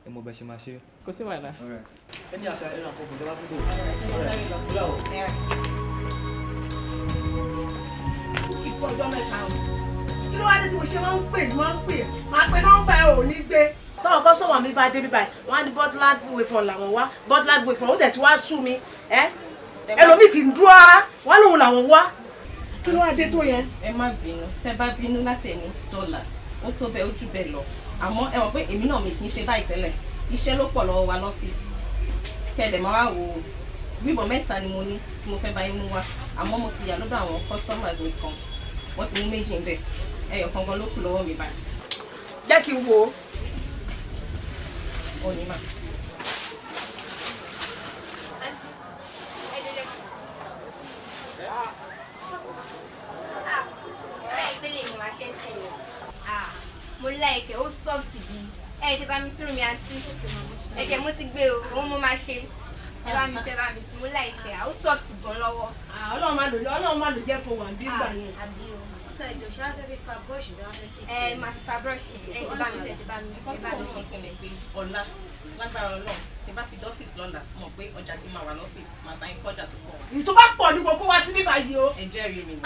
ẹ mọ̀ bẹ́ẹ̀ ṣe máa ṣe. Kò sí wàhálà. Ẹni àṣà ẹ̀rọ àkọ́kọ́ tẹ bá tún bò. Ìkọ̀ ọjọ́ mẹ́ta o. Kí ló wá dé tí mo ṣe máa ń pè máa pe nọ́mbà ẹ ò ní gbé. Tọ́wọ́ kọ́sọ̀mọ̀ mi bá dé bí báyìí, wọ́n á ní bottled wafer làwọn wá, bottled wafer ó tẹ̀ tí wá sú mi. Ẹlòmíì kì í dúró ara, wọ́n lòun làwọn wá. kí ló wá dé tó yẹn. ẹ má bínú tẹ́ bá bínú láti ẹni dọ́là ó tó bẹ́ẹ̀ ojú bẹ́ẹ̀ lọ àmọ́ ẹ mọ̀ pé èmi náà mi kì í ṣe báyìí tẹ́lẹ̀ iṣẹ́ ló pọ̀ lọ́wọ́ wa lọ́fíìsì kẹ́ẹ̀dẹ̀ máa wá wò ó bíbọ̀ mẹ́ta ni mo ní tí mo fẹ́ bá yín mú wá àmọ́ mo ti yà lọ́dọ̀ àwọn customers mi kan wọ́n ti mú méjì ń bẹ̀ ẹyọ kan gan ló kù lọ́wọ́ mi báyìí. jẹ́ kí n wò ó. ó ní mà. mo láìkẹ́ ó sọ́ọ̀tì bí ti bá mi túrú mi àti ẹ̀jẹ̀ mo ti gbé o òun mo máa ṣe ẹ bá mi tún mo láìkẹ́ ó sọ́ọ̀tì gan lọ́wọ́. ọlọ́run má lò jẹ́ kó wà bí gbà yẹn. sísè ìjọ ṣáà fẹ́ fi fa búrọ́ọ̀ṣì bí wọ́n fẹ́ fi. máa fi fa búrọ́ọ̀ṣì ti bá mi. nǹkan tí mo kàn sí ni pé ọ̀la lágbára ọlọ́run tí bá fi dọ́fíìsì lọ́la mọ̀ pé ọjà ti máa wà lọ́fíìsì máa bá yín kọjá tó pọ̀. ìtò bá pọ̀ ní kókó wá sí bíbá yìí o. ẹ jẹ́rìí mi ni.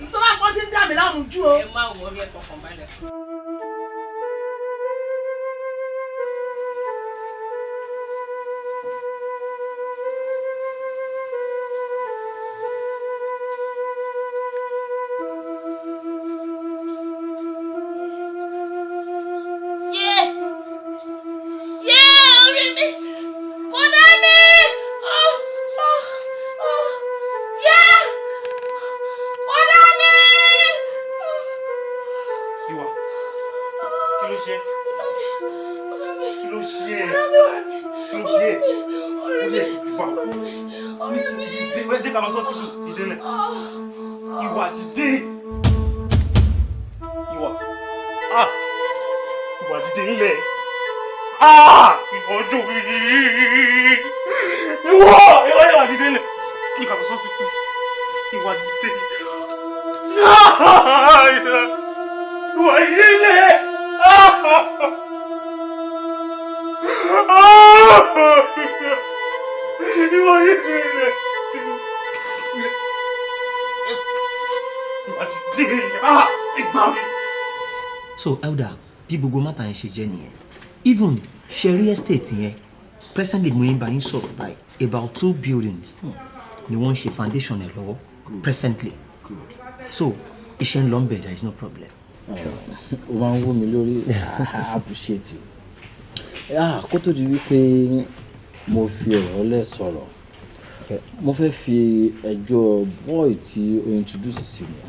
ìtò bá pọ̀ tí ń dà mí láàmú jù o. ẹ má wọrí ẹ kọkàn balẹ̀. So elder bí gbogbo mata yẹn ṣe jẹ́ nìyẹn even sherry estate yẹn presently mo yín bá yín sọ̀rọ̀ báyìí about 2 buildings ni wọ́n ń ṣe foundation ẹ̀ lọ́wọ́ presently so iṣẹ́ ń lọ ń bẹ̀ there is no problem. o máa ń wú mi lórí I appreciate you. kó tó di wípé mo fi ọ̀rọ̀ lẹ̀ sọ̀rọ̀ mo fẹ́ fi ẹjọ́ boy tí o introduce sí mi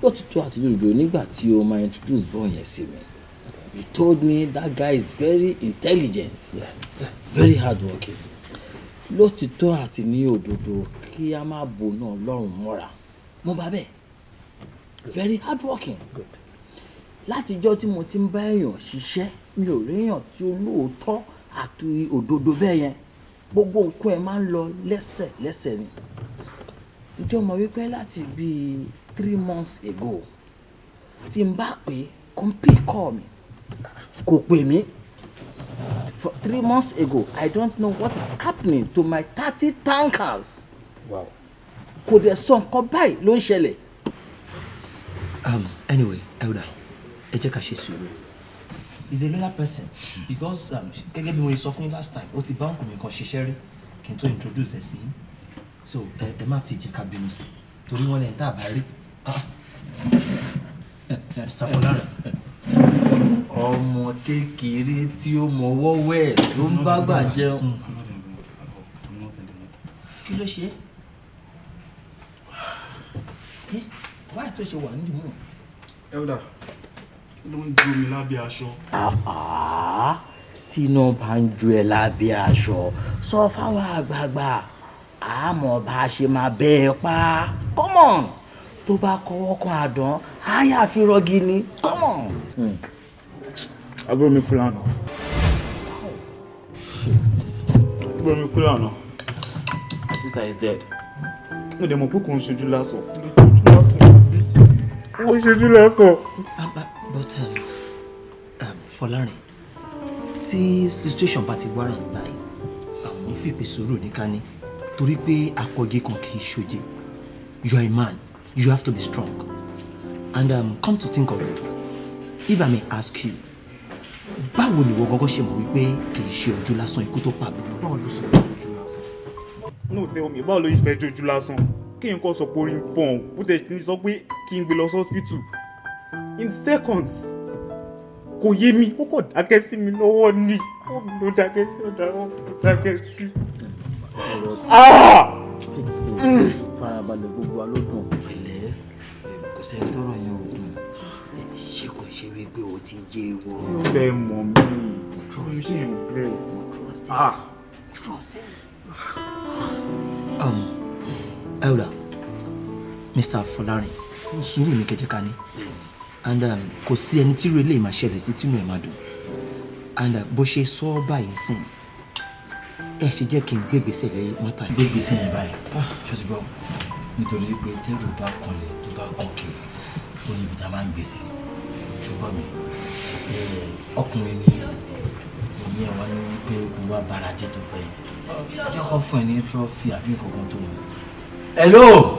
ó ti tó àti lódodo nígbà tí o máa introduce boy yẹn sí mi he told me that guy is very intelligent very hardworking lótìtọ́ àti ní òdodo kí a máa bò náà lọ́rùn mọ́ra mo bá bẹ́ẹ̀ very hardworking látijọ́ tí mo ti ń bá èèyàn ṣiṣẹ́ mi ò réèyàn tí ó lóòótọ́ àti òdodo bẹ́ẹ̀ yẹn gbogbo nǹkan ẹ̀ máa ń lọ lẹ́sẹ̀lẹ́sẹ̀ ni ìjọ mọ̀ wípé láti bíi 3 months ago tí n bá pè kò ń pè kọ́ mi kò pè mí for 3 months ago I don't know what is happening to my 30 tankers. Wow. Kò dẹ̀ sọ nǹkan báyìí ló ń ṣẹlẹ̀. Anyway elder ẹ jẹ́ ká ṣe sùúrù he's a loyal person because gẹ́gẹ́ bí mo sọ fún yín last time ó ti bá ọkùnrin kan ṣiṣẹ́ rí kí n tó introduce ẹ sí so ẹ má ti jẹ́ ká bínú sí torí wọ́n lè ń tàbá rí Mr. Fọlárin. ọmọ kékeré tí ó mọwọ́ wẹ̀ ló ń bá gbà jẹun. kí ló ṣe é wáyé tó ṣe wà nídìí mú. elder ló ń jó mi lábẹ́ aṣọ. tí iná bá ń jó ẹ lábẹ́ aṣọ sọ fáwọn àgbààgbà àmọ́ bá a ṣe máa bẹ́ ẹ pa come on tó bá kọ́wọ́ kan àdán àyà fi rọ́gí ni come on. àbúrò mi kú lánàá. àbúrò mi kú lánàá. My sister is dead. mo dẹ̀ mọ̀ pé kò ń ṣojú lásán. ó ṣojú lẹ́kọ̀ọ́. But Fọlárin tí situation bá ti wára ń báyìí àwọn fìpè sùúrù nìkan ni torí pé akọ̀gé kan kì í ṣoje you are a man you have to be strong and come to think of it if I may ask you báwo ni ìwọ gọ́gọ́ ṣe mọ̀ wípé kì í ṣe ojú lásán ikú tó pa àbúrò. báwo ló ṣe fẹ́ jojú lásán. no tell me báwo ló ṣe fẹ́ jojú lásán kéèyàn kọ́ sọ pé orí ń fọ̀n bó tẹ̀ ní sọ pé kí n gbé lọ sí hospital in seconds kò yé mi ó kò dákẹ́ sí mi lọ́wọ́ ni ó ló dákẹ́ sí ọ̀dà wọn ló dákẹ́ sí. farabalẹ̀ gbogbo wa ló dùn. pẹ̀lẹ́ kò sẹ́ni tọ́rọ̀ yẹn ò dùn ṣé kò ṣe wípé o ti jẹ́ ewo. yóò lẹ mọ̀ mí mo ṣe ń bẹ̀ Elder, Mr. Folarin, sùúrù ní kẹjẹ ká ní. And kò sí ẹni tí relé máa ṣẹlẹ̀ sí tínú ẹ̀ máa dùn. And bó ṣe sọ báyìí sìn, ẹ ṣe jẹ́ kí n gbégbèsè lẹ́yìn mọ́tà. Gbégbèsè yẹn báyìí, ṣọ́sí bọ́, nítorí pé tẹ́rù bá kanlẹ̀ tó bá kọ̀kẹ́ lórí ibi tá a máa ń gbèsè. Ṣùgbọ́n mi, ọkùnrin ni ìyẹn wa ní pé kò wá bára jẹ́ tó pẹ́ yẹn. Ọjọ́ kan fún ẹ ní trọ́fì àbí nǹkan tó wù. Hello!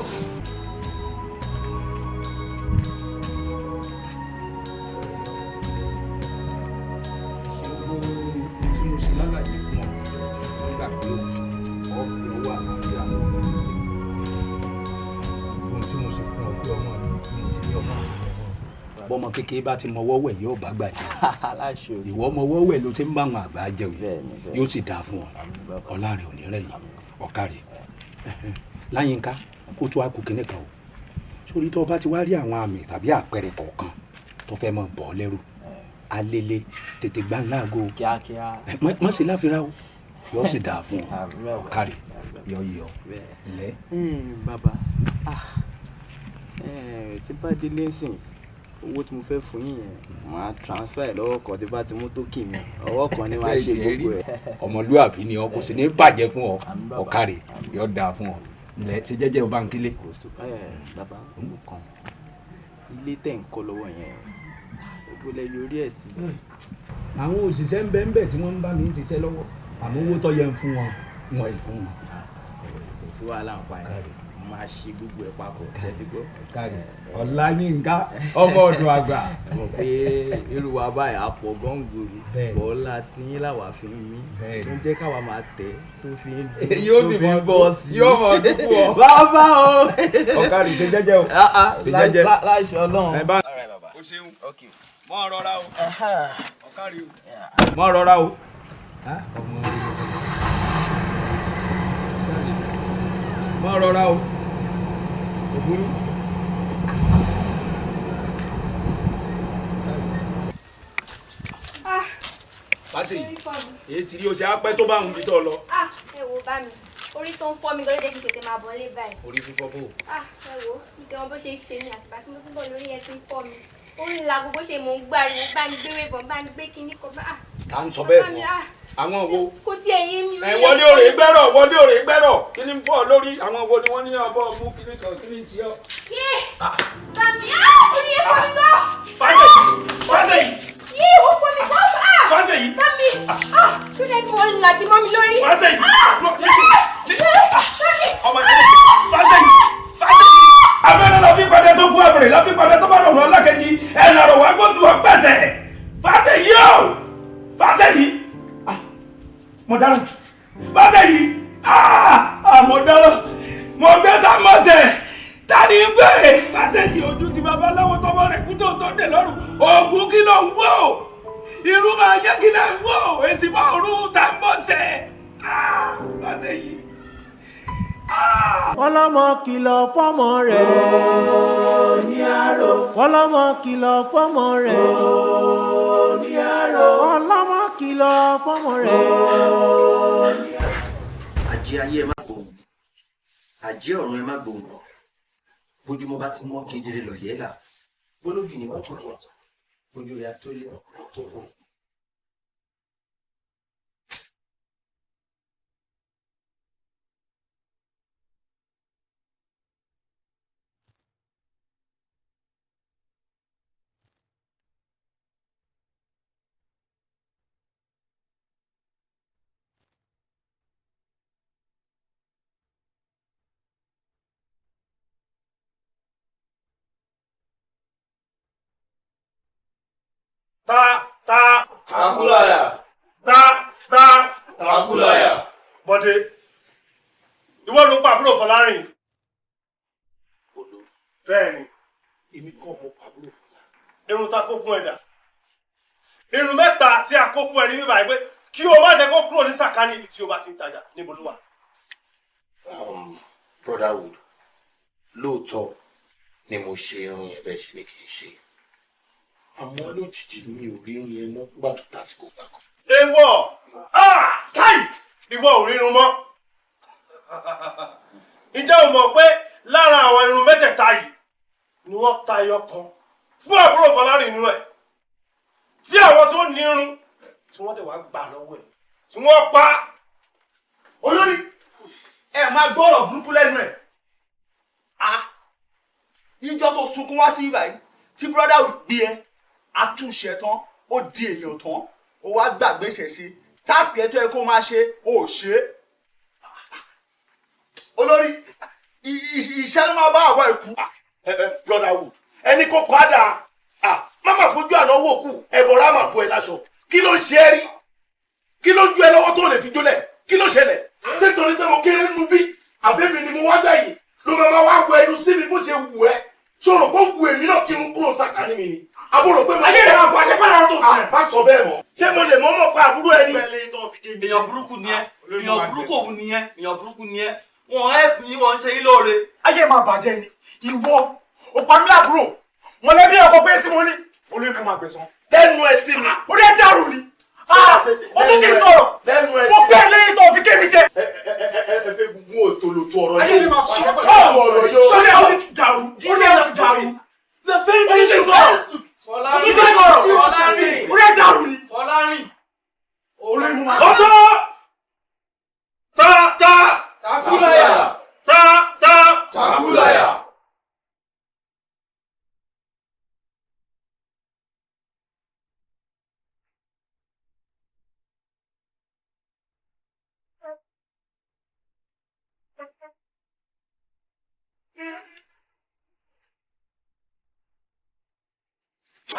bọ́mọ kékeré bá ti mọwọ́ wẹ̀ yóò bá gbà jẹ́ ìwọ mọwọ́ wẹ̀ ló ti ń bá àwọn àgbà jẹun yóò sì dáa fún ọ ọlá rẹ ò ní rẹ̀ yìí ọ̀ká rẹ̀ láyínká ó tún wá kú kínní kan o sórí tó o bá ti wá rí àwọn àmì tàbí àpẹẹrẹ kọ̀ọ̀kan tó fẹ́ mọ bọ̀ lẹ́rù alele tètè gbá ńlá àgọ́ mọ̀ sí láfira o yóò sì dáa fún ọ ọ̀ká rẹ̀ yọ yọ lẹ́. bàbá tí bá délé sìn owó tí mo fẹ́ fún yín yẹn màá transfer ẹ̀ lọ́wọ́ kan tí bá ti mú tó kì mí ọwọ́ kan ni màá ṣe gbogbo ẹ̀. ọmọlúwàbí ni ọ kò sì ní bàjẹ́ fún ọ ọ̀kárẹ̀ yóò dáa fún ọ ǹlẹ́ ṣe jẹ́jẹ́ o bá ń kílé. bàbá òun kan ilé tẹ̀ ń kọ́ lọ́wọ́ yẹn gbogbo lẹ yorí ẹ̀ sí. àwọn òṣìṣẹ́ ń bẹ ń bẹ tí wọ́n ń bá mi ṣiṣẹ́ lọ́wọ́ àmọ́ owó tó yẹ ń fún wọn wọn ì fún wọn. kò sí wàhálà ń pa ẹ̀ máa ṣe gbogbo ẹ̀ papọ̀ tẹ́tí gbọ́. Ọláyínká ọmọ ọdún àgbà. ẹ mọ̀ pé irú wa báyìí àpọ̀ gọ́ǹgòrò bọ́ọ̀lá tí yín làwà fi ń mí tó ń jẹ́ káwa máa tẹ̀ tó fi ń bọ́ sí i. yóò mọ̀ ọdún fún ọ. bàbá o. ọ̀kadì ṣe jẹ́jẹ́ o. ṣe jẹ́jẹ́ láìṣọ ọlọ́run. o ṣeun mọ rọra o ọ̀kadì o mọ rọra o. mọ rọra o ògúrú. pàṣẹ yìí èyí tí rí o ṣe á pẹ́ tó bá ń bí tó lọ. ẹ wo bá mi orí tó ń fọ́ mi lórí dẹ́kun tètè máa bọ̀ lé báyìí. orí fífọ́ bò. ẹ wo nítorí wọn bó ṣe ń ṣe mí àtìgbà tí mo tún bọ̀ lórí ẹ ti ń fọ́ mi orí ńlá gbogbo ṣe mò ń gbáriwo bá ní gbé wéèbọn bá ní gbé kinní kan bá. ta ń sọ bẹ́ẹ̀ fún ọ àwọn wo. kò tiẹ̀ yé mi. wọlé òrè gbẹ́rọ̀ wọlé òrè gbẹ́rọ̀ kí ni ń fọ́ lórí àwọn wo ni wọ́n ní ọbọ̀ mú kinní kan kí ni ti ọ. yé bàmí orí ẹ fọ́ mi gbọ́. fásẹ̀ yìí. yé ó fọ́ mi gbọ́. fásẹ̀ yìí. bàmí ṣé lẹ́nu wọn làgì mọ́ mi lórí. fásẹ̀ yìí. ọmọ yìí. fásẹ̀ yìí. abẹ́rẹ́ lọ fi padà tó kú abẹ́rẹ́ lọ fi padà tó bá lọ́wọ́ ọlọ́kẹ́jì ẹ̀ lọ́rọ̀ wá gbójú ọgbẹ́sẹ̀ fásẹ̀ yìí o fásẹ̀ yìí. mo dára fásẹ̀ yìí mo dára mo gbé ká mọ̀sẹ̀ tani gbé fásẹ̀ yìí ojú ti babaláwo tọmọ rẹ̀ kú tó tó dé lọ́rùn oògùn kí ló ń wò irú máa yẹ kí ló ń wò èsì bá òru tá ń bọ̀ tẹ̀ fásẹ̀ yìí. kọ́lọ́mọ kìlọ̀ fọ́mọ rẹ̀ ní àrò. kọ́lọ́mọ kìlọ̀ fọ́mọ rẹ̀ ní àrò. kọ́lọ́mọ kìlọ̀ fọ́mọ rẹ̀ ní àrò. ajé ayé ẹ má gbóhùn ajé ọ̀run ẹ má gbóhùn bójúmọ́ bá ti mọ́ kedere lọ yẹ́ là gbólógì ní wọ́n kọ̀ọ̀kan ojú rẹ̀ àtólé tó kù. Takulaya. Takulaya. Bọ́dé, ìwọ ló pa àbúrò Fọlárin. bẹ́ẹ̀ni. èmi kọ́ mo pàbúrò fún ya. irun ta kó fún ẹ̀dá irun mẹ́ta tí a kó fún ẹ ní bíbá yìí pé kí o má jẹ́ kó kúrò ní sàkání ibi tí o bá ti ń tajà níbo ló wà. Brotherhood lóòótọ́ ni mo ṣe irun yẹn bẹ́ẹ̀ ṣe ni kì í ṣe àmọ́ lójijì mi ò rí irun yẹn mọ́ nígbà tó tásìkò gbà kan. ewọ káì ìwọ ò rírun mọ́ ǹjẹ́ o mọ̀ pé lára àwọn irun mẹ́tẹ̀ẹ̀ta yìí ni wọ́n ta ẹyọ kan fún àbúrò Fọlárìn nínú ẹ̀ tí àwọn tó ní irun tí wọ́n dẹ̀ wá gbà lọ́wọ́ ẹ̀ tí wọ́n pa. olórí ẹ máa gbọ́rọ̀ burúkú lẹ́nu ẹ̀ ìjọ tó sunkún wá sí ibà yìí tí Brotherhood gbé ẹ àtúnṣe tán ó di èèyàn tán ó wá gbàgbé ṣẹ̀ṣe táàsì ẹ̀ tó yẹ kó máa ṣe ó ṣe é olórí iṣẹ́ ló máa bá àbọ̀ ẹ̀kú. Brotherhood ẹni kò padà máma fojú àná wò kù ẹ̀bọ̀rọ̀ àmà bọ̀ ẹ̀ láṣọ kí ló ń ṣe é rí kí ló ń ju ẹ lọ́wọ́ tó lè fi jólẹ̀ kí ló ṣẹlẹ̀ nítorí pé mo kéré nínú bí àbẹ́mi ni mo wá gbẹ̀yìn ló máa wá wọ ẹnu sí mi bó ṣe wù ẹ́ ṣòro kó wù èmi náà kí n kúrò sàkání mi ni àbúrò pé mo ayé rẹ̀ àbọ̀ àjẹpẹ́ náà tó fún ẹ̀ bá sọ bẹ́ẹ̀ mọ́ ṣé mo lè mọ́mọ́ pa àbúrò ẹni. èèyàn burúkú ni ẹ èèyàn burúkú òun ni ẹ èèyàn burúkú ni ẹ wọn ẹ fi wọn ṣe yín lóore. ayé máa bàjẹ́ ni ìwọ òpamí àbúrò mọ̀lẹ́bí ọkọ̀ pé tí mo ní olóyè kan máa gbẹ̀san. lẹ́nu ẹ̀ sí mi. ó dé dàrú ni ó tún ti sọ̀rọ̀ mo fẹ́ lẹ́yìn tó fi kémi jẹ. ẹ fẹ́ gun òtòlótò ọ̀rọ̀ ayé mi máa bàjẹ́ pẹ̀lú ọ̀rọ̀ yóò. sọ́dẹ̀ ó ti dàrú ó ti dàrú. ó ti sọ̀rọ̀ Fọlárìn ó dé dàrú ni. Fọlárìn olóyè mo máa ọ̀tọ̀ ta takulaya takulaya.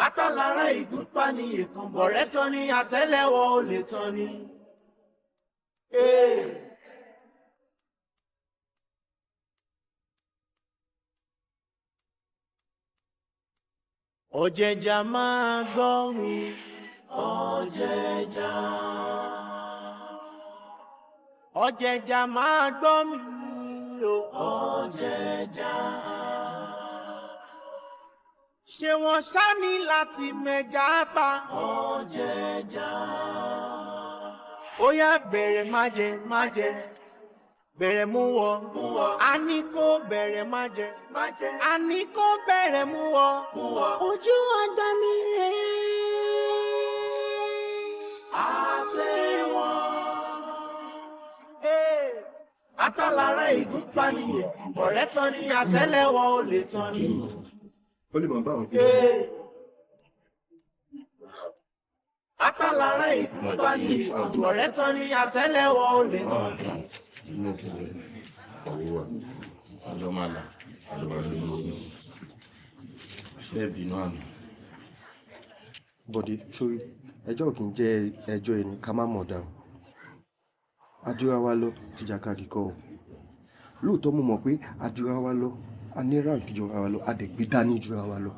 Apálára ìgúnpá ni ìkànbọ̀rẹ́ tán ni àtẹ́lẹwọ́ ò lè tán ni. Ọ̀jẹ̀jà máa gbọ́ mi, ọ̀jẹ̀jà. Ọ̀jẹ̀jà máa gbọ́ mi, ọ̀jẹ̀jà. Ṣé wọ́n ṣá ní láti mẹja pa ọ̀jẹ̀jà? Ó yá bẹ̀rẹ̀ má jẹ, bẹ̀rẹ̀ mú wọ, a ní kó bẹ̀rẹ̀ má jẹ, a ní kó bẹ̀rẹ̀ mú wọ. Ojú àgbà mi rèé, Atelewo. Apálára ìgúnpá nìyẹn, ọ̀rẹ́ tán ni Atelewo ò lè tán ni. ó lè mọ̀ bá àwọn kí. Apálára ìgúnpá nìyẹn, ọ̀rẹ́ tán ni Atelewo ò lè tán ni. ọjọ́ máa là àdúrà lórí ṣé ìbínú àná. bọ́dé sórí ẹjọ́ kì í jẹ́ ẹjọ́ ẹni ká má mọ̀ dáhùn àdúrà wa lọ tìjàkadì kọ́ ọ lóòótọ́ mo mọ̀ pé àdúrà wa lọ a ní rank jura wa lọ a dẹ̀ gbé dání jura wa lọ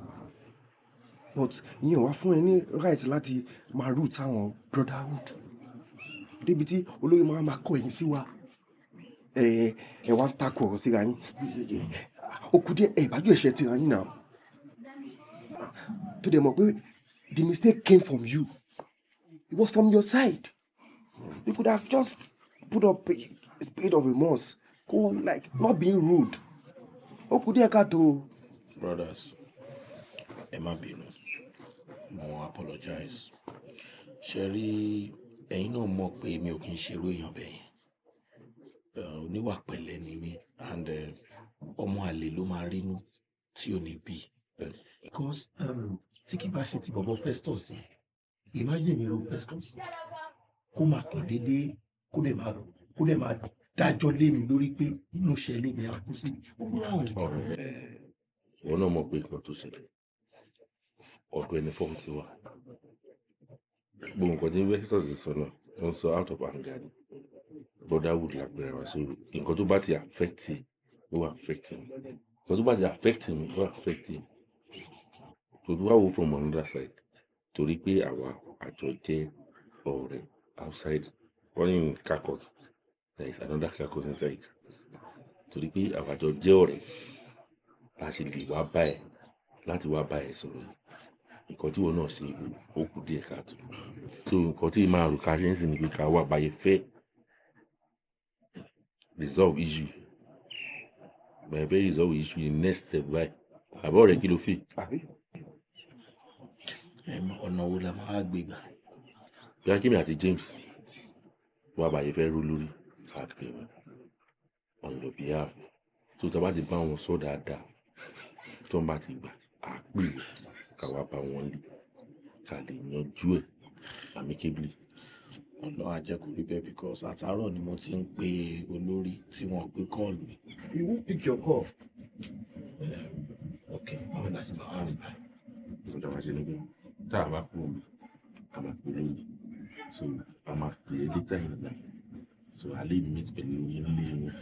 but ìyẹn wá fún ẹ ní right láti máa root àwọn Brotherhood débi tí olórí máa kọ ẹ̀yìn sí wa ẹ wá ń takò ọ̀rọ̀ síra yín ó kù díẹ̀ ìbájú ẹ̀ṣẹ̀ tira yín náà tó dẹ̀ mọ̀ pé the mistake came from you it was from your side you could have just put up a spirit of remorse go like not being rude ó kù díẹ̀ káàtó. Brothers ẹ má bínú mo apologize ṣe rí ẹ̀yin náà mọ̀ pé mi ò kí ń ṣerú èèyàn bẹ́ẹ̀ oníwà pẹ̀lẹ́ ni mí and ọmọ àlè ló máa rínú tí ò ní bí. because tí kì bá ṣe ti bọ̀bọ̀ Festus imagine irú Festus kó máa kàn déédéé kó lè máa dájọ́ lé mi lórí pé inú ṣẹlẹ̀ mi àkú sí. wọn náà mọ̀ pé nǹkan tó ṣẹlẹ̀ ọ̀dọ̀ ẹni fọ́ọ̀mù ti wà gbogbo nǹkan tí Festus sọ náà wọ́n sọ out of anger ni Brotherhood lágbára wa so nǹkan tó bá ti affect ló wà affect but tó bá ti affect mi ó affect him. So tó bá wo from another side torí pé àwa àjọ jẹ́ ọ̀rẹ́ outside running carcass there is another carcass inside torí pé àwa àjọ jẹ́ ọ̀rẹ́ la ṣe lè wá bá ẹ láti wá bá ẹ sọ̀rọ̀ nǹkan tí wọn náà ṣe ó kù díẹ̀ káàtó so nǹkan tí máa rò ká ṣe ń sìn ní pé ká wá báyé fẹ́ resolve issue báyé fẹ́ resolve issue in next step báyìí àbọ̀ rẹ̀ kí ló fi. ọ̀nà wo la máa gbé gbà. bí akínmi àti James wá báyé fẹ́ rú lórí káàkiri on your behalf tó tá bá ti bá wọn sọ dáadáa tó ń bá ti gbà á pè ká wá bá wọn lé ká lè yanjú ẹ̀ amicably. ọ̀nà àjẹkùrí bẹ́ẹ̀ because àtàárọ̀ ni mo ti ń pe olórí tí wọ́n gbé kọ́ọ̀lù mi. He won't pick your call. Ok, báwo la ṣe máa wá rí báyìí. ìjọba wa ṣe ní pé tá a bá kú a máa pè lẹ́yìn so a máa pè é létà ìrìnà so a lè meet pẹ̀lú yín lé wọn.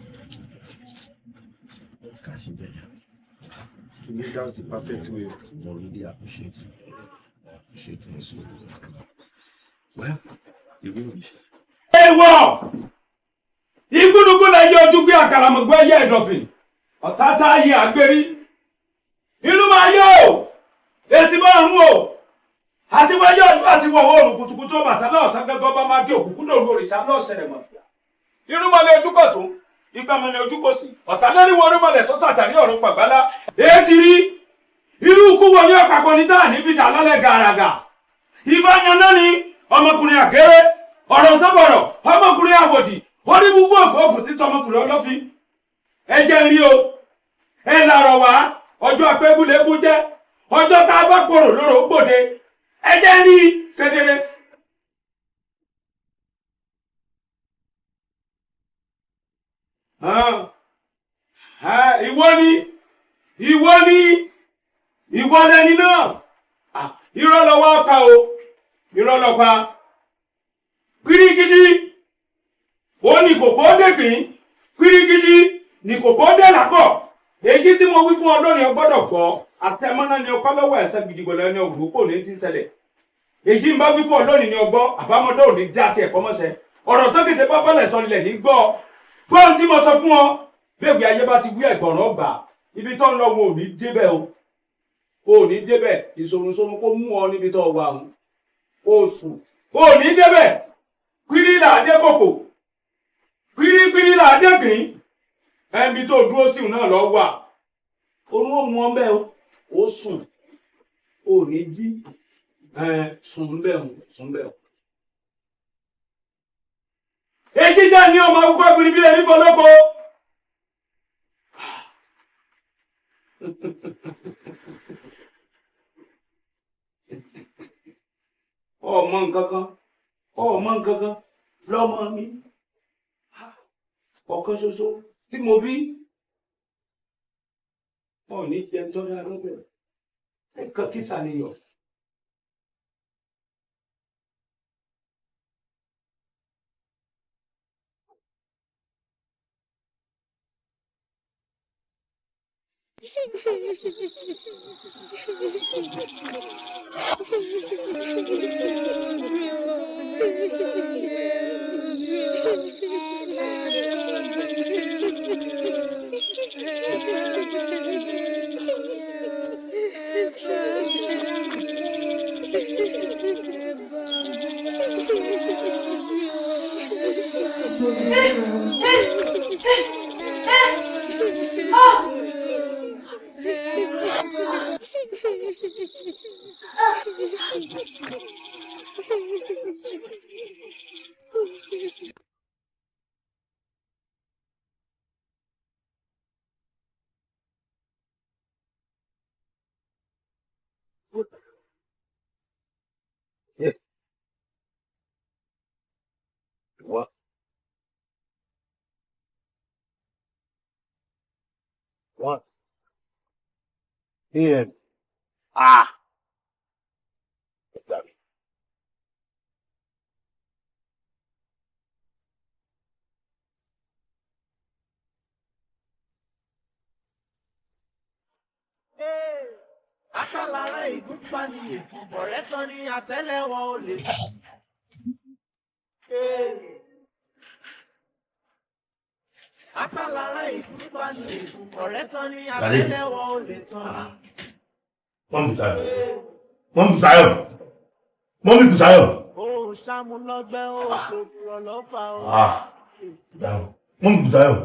ká ṣe bẹ́ẹ̀. To me, that's the perfect way. Mo really appreciate it. Appreciate it so. Well, you will. Ewọ! Igúnnugún la yẹ ojú gbé àkàràmọ̀gbọ́ ẹyẹ ìdọ̀fìn. Ọ̀tá tá a yẹ àgbérí. Inú máa yọ o! Èsì máa rún o! Àti wáyé ọdún àti wọ̀wọ́ òrùn kùtùkùtù ọbàtà náà sángẹ́gọ́ bá máa gé òkùnkùn náà òrìṣà náà ṣẹlẹ̀ mọ́. Inú máa lé ojú kò tún, ìgbà máa lé ojú kò sí. Ọ̀tá lórí wọn orí mọ̀lẹ̀ tó sàtàrí ọ̀run pàgbálá. Ètí rí! Irú ikú wo ní ọ̀pàpọ̀ ní táà ní fìdá lálẹ́ gàràgà? Ìbáyan náà ni ọmọkùnrin àkéré, ọ̀rọ̀ sọ́bọ̀rọ̀, ọmọkùnrin àwòdì, orí gbogbo òfóòfò tí sọmọkùnrin ọlọ́fin. Ẹ jẹ́ rí o, ẹ làrọ̀ wá, ọjọ́ apẹ́gúlégú jẹ́, ọjọ́ tá a bá pòrò lóró gbòde, ẹ jẹ́ rí kedere. Ìwọ lẹni náà, irọ́ lọ́wọ́ ọ̀ka o, irọ́ lọ́pa. Kirikidi ó ní kòkó dègbìn kirikidi ní kòkó dèlàkọ̀ èyí tí mo wí fún ọ lónìí ọgbọ́dọ̀ gbọ́ àtẹmọ́nà ni ọkọ lọ́wọ́ ẹ̀sẹ̀ gidigbọ̀lẹ́ ní òwúrúkọ ní ti ń ṣẹlẹ̀ èyí ń bá wí fún ọ lónìí ní ọgbọ́ àbámọ́dé òní dá tiẹ̀ kọ́mọ́sẹ̀ ọ̀rọ̀ tó kété bá bọ́lẹ̀ sọ nílẹ̀ ní gbọ́ fóun tí mo sọ fún ọ bẹ́ẹ̀ bí ayé bá ti wí ẹ̀gbọ̀n ọgbà ibi tó ń lọ wọn ò ní débẹ̀ o ò ní débẹ̀ ìṣòro kó mú ọ níbi tó wà o sùn o ò ní débẹ̀ pírí làdé kòkò pírí làdé gbìn ẹnbi tó dúró sí náà lọ wà orun ó mú ọ bẹ́ẹ̀ ó sùn ó ní jí sùn bẹ́ẹ̀. Èjì jẹ́ ní ọmọ akókò ìbìrì bí ẹni fọlọ́kọ. Ọmọ nǹkan kan lọ́mọ mi ọ̀kan ṣoṣo tí mo bí ọ̀ ní jẹun tó dáa lọ́bẹ̀ ẹ̀kan kí sàníyàn. What? What? Ian. Ah. Sorry. apálára ìgúnpá nìyẹn ọ̀rẹ́ tán ní àtẹ́lẹwọ́ ò lè tán. apálára ìgúnpá nìyẹn ọ̀rẹ́ tán ní àtẹ́lẹwọ́ ò lè tán. Mọ́mí Bùsáyọ̀. ó ṣàmúlọ́gbẹ́ ó tó kúrọ̀ lọ́fà ó. Mọ́mí Bùsáyọ̀.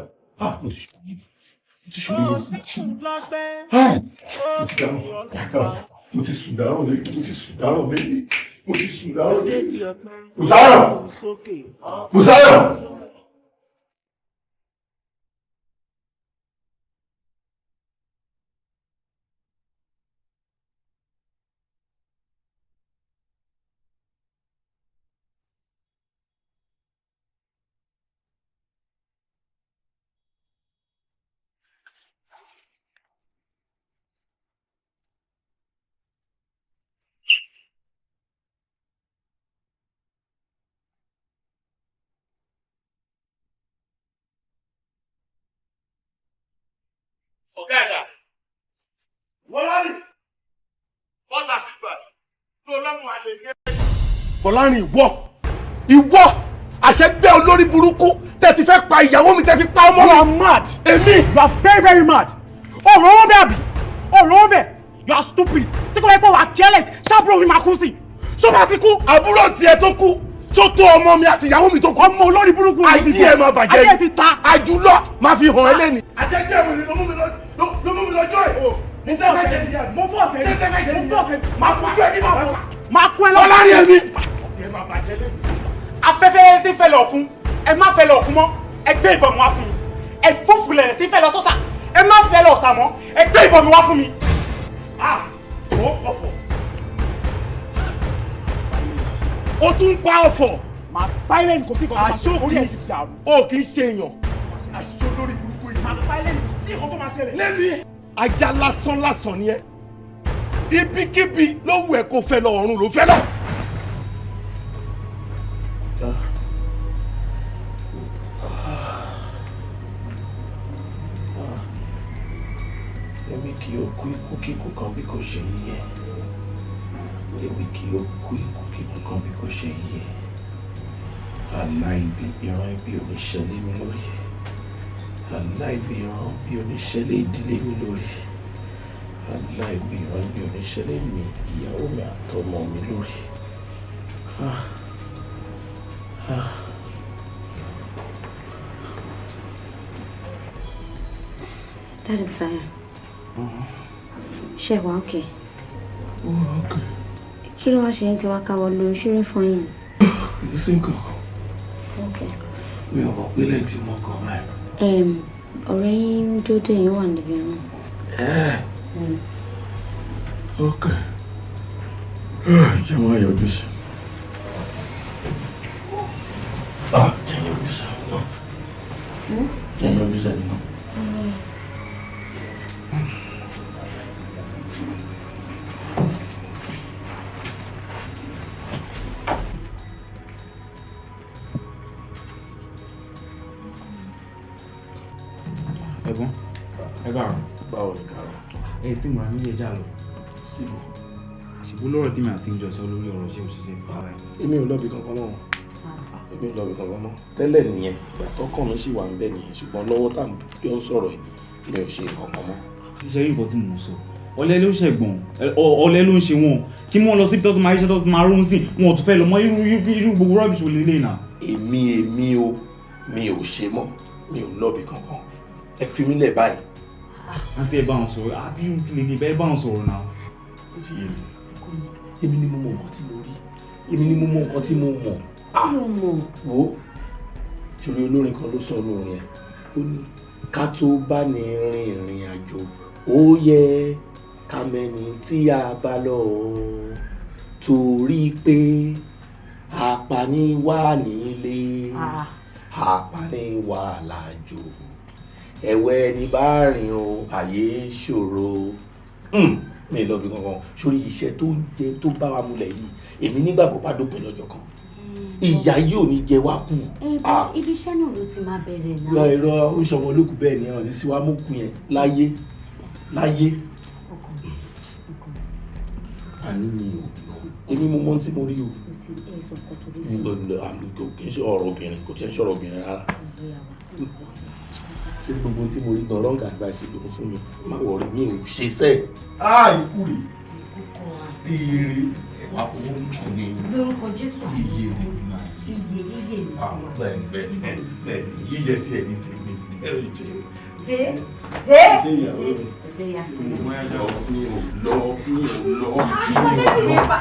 Mo ti sùn dáràn lẹ́yìn. Bùsáyọ̀. Ọ̀gá ẹ̀dá, wọ́n lọ́rì, bọ́tà sígbà tó lọ́mù àlejò. Fọlárin ìwọ àṣẹgbẹ́ olórí burúkú tẹ́ ti fẹ́ pa ìyàwó mi tẹ́ fi pa ọmọ mi. You are mad. Èmi. You are very very mad. Ọ̀rọ̀ wọn bẹ́ẹ̀ àbí? Ọ̀rọ̀ wọn bẹ́ẹ̀. You are stupid. Tí kò bá pẹ́ wà careless, ṣáàbùrò mi máa kú sí. Sọ́ba ti kú. Àbúrò tiẹ̀ tó kú. Tó tó ọmọ mi àti ìyàwó mi tó kú. Ọmọ olórí burúkú. Ayé ẹ̀ máa bàjẹ́ ni. Ayé ti ta. Àjùlọ máa fi hàn ẹ́ lẹ́ni. Àṣẹgbẹ́ ìwé ló mú mi lọ́jọ́ ẹ̀. Mo fọ́ọ̀sẹ̀ máa fojú ẹ̀ ní máa kún ẹ lọ́wọ́. Fọlárin ẹ̀mí. Afẹ́fẹ́ tí ń fẹ́ lọ òkun, ẹ má fẹ́ lọ òkun mọ́, ẹ gbé ìbọn mi wá fún mi. Ẹ fúfúlẹ̀ tí ń fẹ́ lọ sọ́sà, ẹ má fẹ́ lọ ọ̀sà mọ́, ẹ gbé ìbọn mi wá fún mi. O tún pa ọ̀fọ̀. Màá bá ilé ní kò sí ìkọ̀tọ́ máa ṣe orí ẹ̀ ti dàrú. O kì í ṣe èèyàn. Aṣọ lórí burúkú yìí. Màá bá ilé ní kò sí ìkọ̀tọ́ máa ṣẹlẹ̀. Lẹ́mi ajá lásán ni ẹ. Ibikíbi ló wù ẹ́ kó fẹ́ lọ ọ̀run ló fẹ́ lọ. Èmi kì yóò kú ikú kíkú kan bí kò ṣe yíyẹ. Èmi kì yóò kú ikú kíkú kan bí kò ṣe yíyẹ. Aláìbí ìran ibi oníṣẹ́lẹ̀ mi lórí. Aláìbí ìran bí oníṣẹ́lẹ̀ ìdílé mi lórí. Aláìbí ìran bí oníṣẹ́lẹ̀ mi ìyàwó mi àtọmọ mi lórí. Daddy Bùsáyọ̀. Ṣé wà okay? Kí ló wá ṣe ń tí wá káwọ́ lórí ṣeré fún yín? Kìí sí nǹkan kan. Okay. Mi ò mọ̀ pé lẹ́yìn tí mo kàn báyìí. Ọ̀rẹ́ yín Jódé yín wà níbi ẹ̀rọ. Ok. Jẹ́ wọ́n yọjú sí. Jẹ́ yọjú sí. Jẹ́ yọjú sí ẹni náà. Ẹ̀gbọ́n, ẹ káàárọ̀. Báwo ni káàárọ̀? Ẹ tí mo ra nílé ẹja lọ. Síbò. Ṣùgbọ́n lọ́rọ̀ tí mi àti ń jọ sọ lórí ọ̀rọ̀ ṣé òṣìṣẹ́ bàbá ẹ̀. Èmi ò lọ́bi kankan mọ́. Èmi ò lọ́bi kankan mọ́. Tẹ́lẹ̀ nìyẹn, ìgbà tọ́kàn mi sì wà ń bẹ̀ nìyẹn, ṣùgbọ́n lọ́wọ́ tá à ń jọ ń sọ̀rọ̀ yìí, mi ò ṣe kankan mọ́. Ti ṣe rí nǹkan tí mò ń sọ. Ọ̀lẹ ló ń ṣẹ̀gbọ́n, ọ̀lẹ ló ń ṣe wọn. Kí wọ́n lọ síbi tó ti máa ríṣẹ́ tó ti máa rún sí, wọn ò tún fẹ́ lọ mọ irú gbogbo rọ́bìṣì olè lè nà. Èmi o, mi ò ṣe mọ́, mi ò lọ́bi kankan. Ẹ fi mí lẹ̀ báyìí. Àǹtí ẹ bá wọn sọ̀rọ̀, àbí lè ní bẹ́ẹ̀ bá wọn sọ̀rọ̀ náà. Ó ti yé mi. Èmi ni mo mọ nǹkan tí mo rí. Èmi ni mo mọ nǹkan tí mo mọ̀. Kí ló mọ̀? Wo, ṣòro olórin kan ló sọ lórin yẹn. Ó ní ká tó bá ní rin ìrìn àjò, ó yẹ ká mẹ́ni tí a bá lọ torí pé apani wà nílé, apani wà lájò. Ẹ̀wẹ̀ ní bá rìn o, àyè ṣòro. Mi lọ bí kankan sórí iṣẹ́ tó ń jẹ tó bá wa múlẹ̀ yìí, èmi nígbàgbọ́ bá dópin lọ́jọ́ kan. Ìyá yìí ò ní jẹ wá kù. Ibi iṣẹ́ náà ló ti máa bẹ̀rẹ̀ náà. Lọ irọ́ ó ṣọmọ olókùn bẹ́ẹ̀ ni ọ̀ní sí wa mú kun yẹn láyé. Ọkàn àní mi ò lọ èmi mo mọ tí mo rí o kì í ṣe ọ̀rọ̀ obìnrin kò tí ń ṣọ̀rọ̀ obìnrin rárá ṣé gbogbo tí mo rí gan wrong advice ló fún mi má wọrí mi ò ṣe sẹ́ẹ̀. Ikú rè ire wà fún mi lórúkọ Jésù iye bẹ́ẹ̀ yíyẹ tí ẹ ní tèmi ẹ ò jẹ.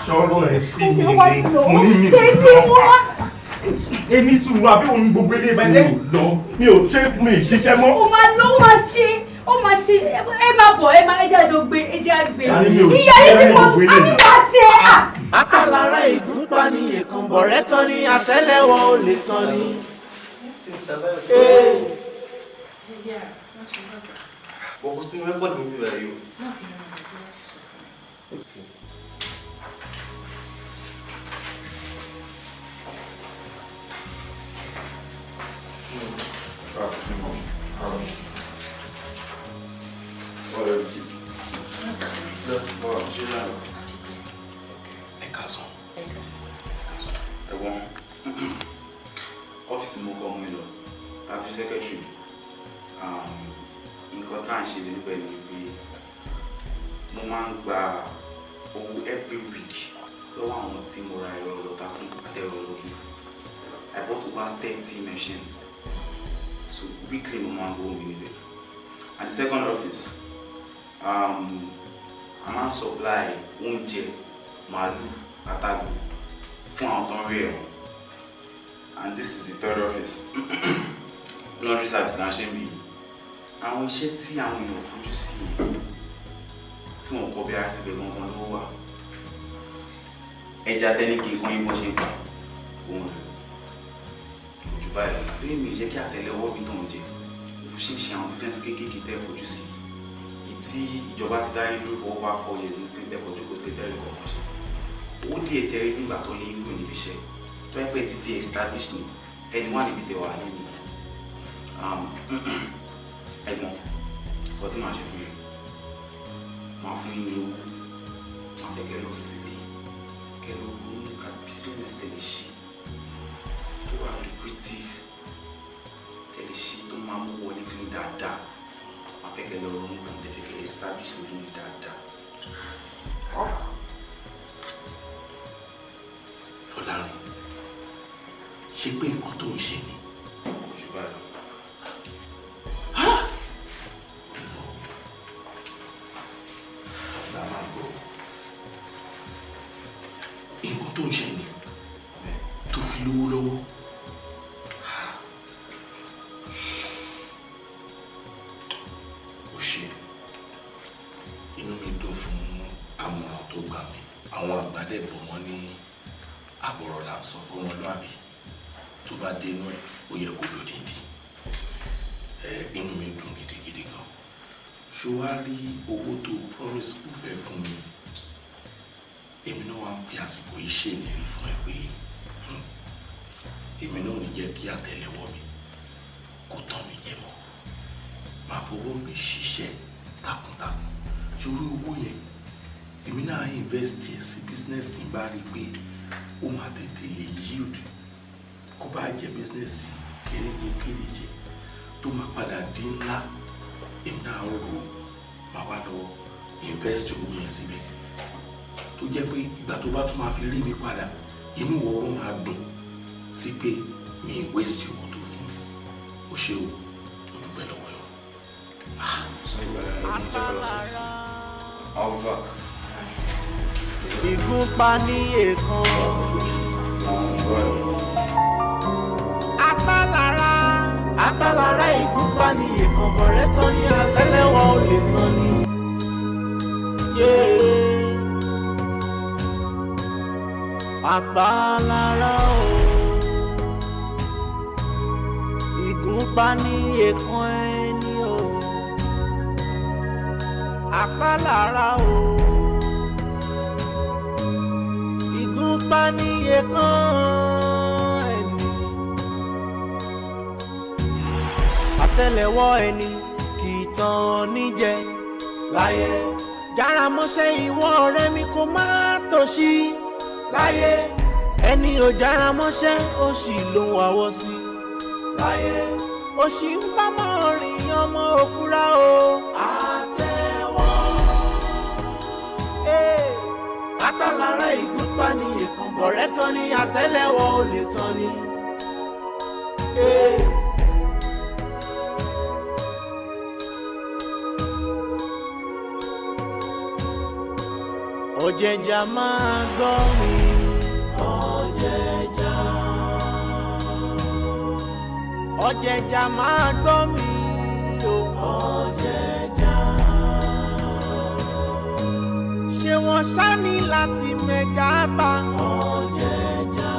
Sọ̀rọ̀ ẹ̀ sí mi mo ní mi lọ. Èmi sùúrù àbí òun gbogbo ilé ìbá ilé lọ mi ò ṣe mi ṣiṣẹ́ mọ́. Ó máa lọ ó máa ṣe ẹ máa bọ̀ ẹ máa ẹjẹ́ àjọ gbé ẹjẹ́ àgbé. Ìyá yìí ti mọ àmì wá ṣe à. Apálára ìgúnpá ni èkán bọ̀rẹ́ tán ni àtẹ́lẹwọ́ ò lè tán ni. Bọ̀kú sí mi pọ̀jù mi rẹ̀ yóò. Ẹ̀wọ̀n ọ́fíìsì mo kọ́ ọmọ ìlọ láti sẹ́kẹ́tìrì nǹkan tá à ń ṣe níbẹ̀ ni pé mo máa ń gba owó every week lọ́wọ́ àwọn tí mo ra ẹ̀rọ lọ́ta fún àtẹ̀rọ lókè. I bought over 30 machines, so weekly mo máa ń gbowó mi níbẹ̀. And the second office a máa ń supply oúnjẹ màálù àtàgbò fún àwọn tó ń rí ẹ̀wọ̀n. And this is the third office. Laundry service náà ṣe ń bí àwọn iṣẹ́ tí àwọn èèyàn fojú sí tí wọ́n kọ́ bí ara síbẹ̀ gangan ló wà. Ẹja tẹ́nìkì kan yín bọ́ ṣe ń pa òun rẹ̀ ojú báyìí lọ torí mi jẹ́ kí àtẹ́lẹwọ́ mi tó ń jẹ ṣíṣe àwọn business kéékèèké tẹ́ fojú sí ìtí ìjọba ti dárí dúró for over 4 years ní sí tẹ́kọ̀ọ́ jókòó sí tẹ́rì kọ̀ọ̀kan ṣe. Owó díẹ̀ tẹ́rí nígbà tó lé ń gbò níbi iṣẹ́ tó ẹ pé ti fi establish ni ẹni wà níbi tẹ́wà nínú ẹ̀gbọ́n kò tí màá ṣe fún yín máa fún yín ní owó máa fẹ́ kẹ́ lọ sílé kẹ́ lọ mú a business tẹ̀lé ṣe tó wà lucrative tẹ̀lé ṣe tó máa mú wọlé fún yín dáadáa máa fẹ́ kẹ́ lọ rún kàn tẹ́ fẹ́ kẹ́ establish lórí yín dáadáa. Fọlárin ṣe pé nǹkan tó ń ṣe ni. Oṣù báyìí. Nǹkan tó ń ṣe ni tó fi lówó lọ́wọ́. Ó ṣe inú mi dùn fún àmọ̀ràn tó gbà mí. Àwọn àgbàdẹ̀ bọ̀ wọ́n ní àbọ̀rọ̀ là ń sọ fún wọn lọ́àbí tó bá dénú ẹ̀ ó yẹ kó lòdìdí. Inú mi dùn gidigidi gan. Ṣé wàá rí owó tó promise kò fẹ́ fún mi? Èmi náà wá ń fi àsìkò yìí ṣèlérí fún ẹ pé èmi náà ò ní jẹ́ kí àtẹ́lẹwọ́ mi kó tán mi jẹ mọ́. Màá fowó mi ṣiṣẹ́ takuntakun. Ṣorí owó yẹn èmi náà invest ẹ̀ sí business tí n bá rí pé ó máa tètè lè yield kó bá jẹ business kéréje tó máa padà di ńlá. Èmi náà rò máa wá lọ invest owó yẹn síbẹ̀ tó jẹ́ pé ìgbà tó bá tún máa fi rí mi padà inú ọ̀rọ̀ máa dùn sí pé mi ì waste owó tó fún mi. Ó ṣe o mo dúpẹ́ lọ́wọ́ ẹ̀ o. Ìgúnpá ní èèkàn. Apálára ìgúnpá ní èèkàn bọ̀rẹ́ tán ní àtẹ́lẹwọ́ ò lè tán ni. Apálára o ìgúnpá ní èèkàn ẹni o. Apálára o ìgúnpá ní èèkàn ẹni. Àtẹ́lẹwọ́ ẹni kì í tàn níjẹ láyé. Jára mọ́ṣẹ́ ìwọ ọ̀rẹ́ mi kó má tòṣì láyé ẹni ò jára mọ́ṣẹ́ ó sì ló ń wáwọ́ sí láyé ó sì ń bá mọ́ rìn ọmọ òfurá o. Àtẹ́wọ́ àtàlára ìgúnpá ni èkánbọ̀ rẹ̀ tán ni àtẹ́lẹwọ́ ò lè tán ni. Ọ̀jẹ̀jà máa gbọ́ mi ọ̀jẹ̀jà ọ̀jẹ̀jà máa gbọ́ mi ọ̀jẹ̀jà ṣé wọ́n ṣá ní láti mẹ́jà bá ọ̀jẹ̀jà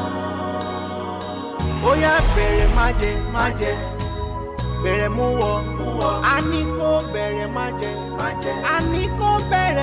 ó yá bẹ̀rẹ̀ má jẹ bẹ̀rẹ̀ mú wọ a ní kó bẹ̀rẹ̀ má jẹ a ní kó bẹ̀rẹ̀.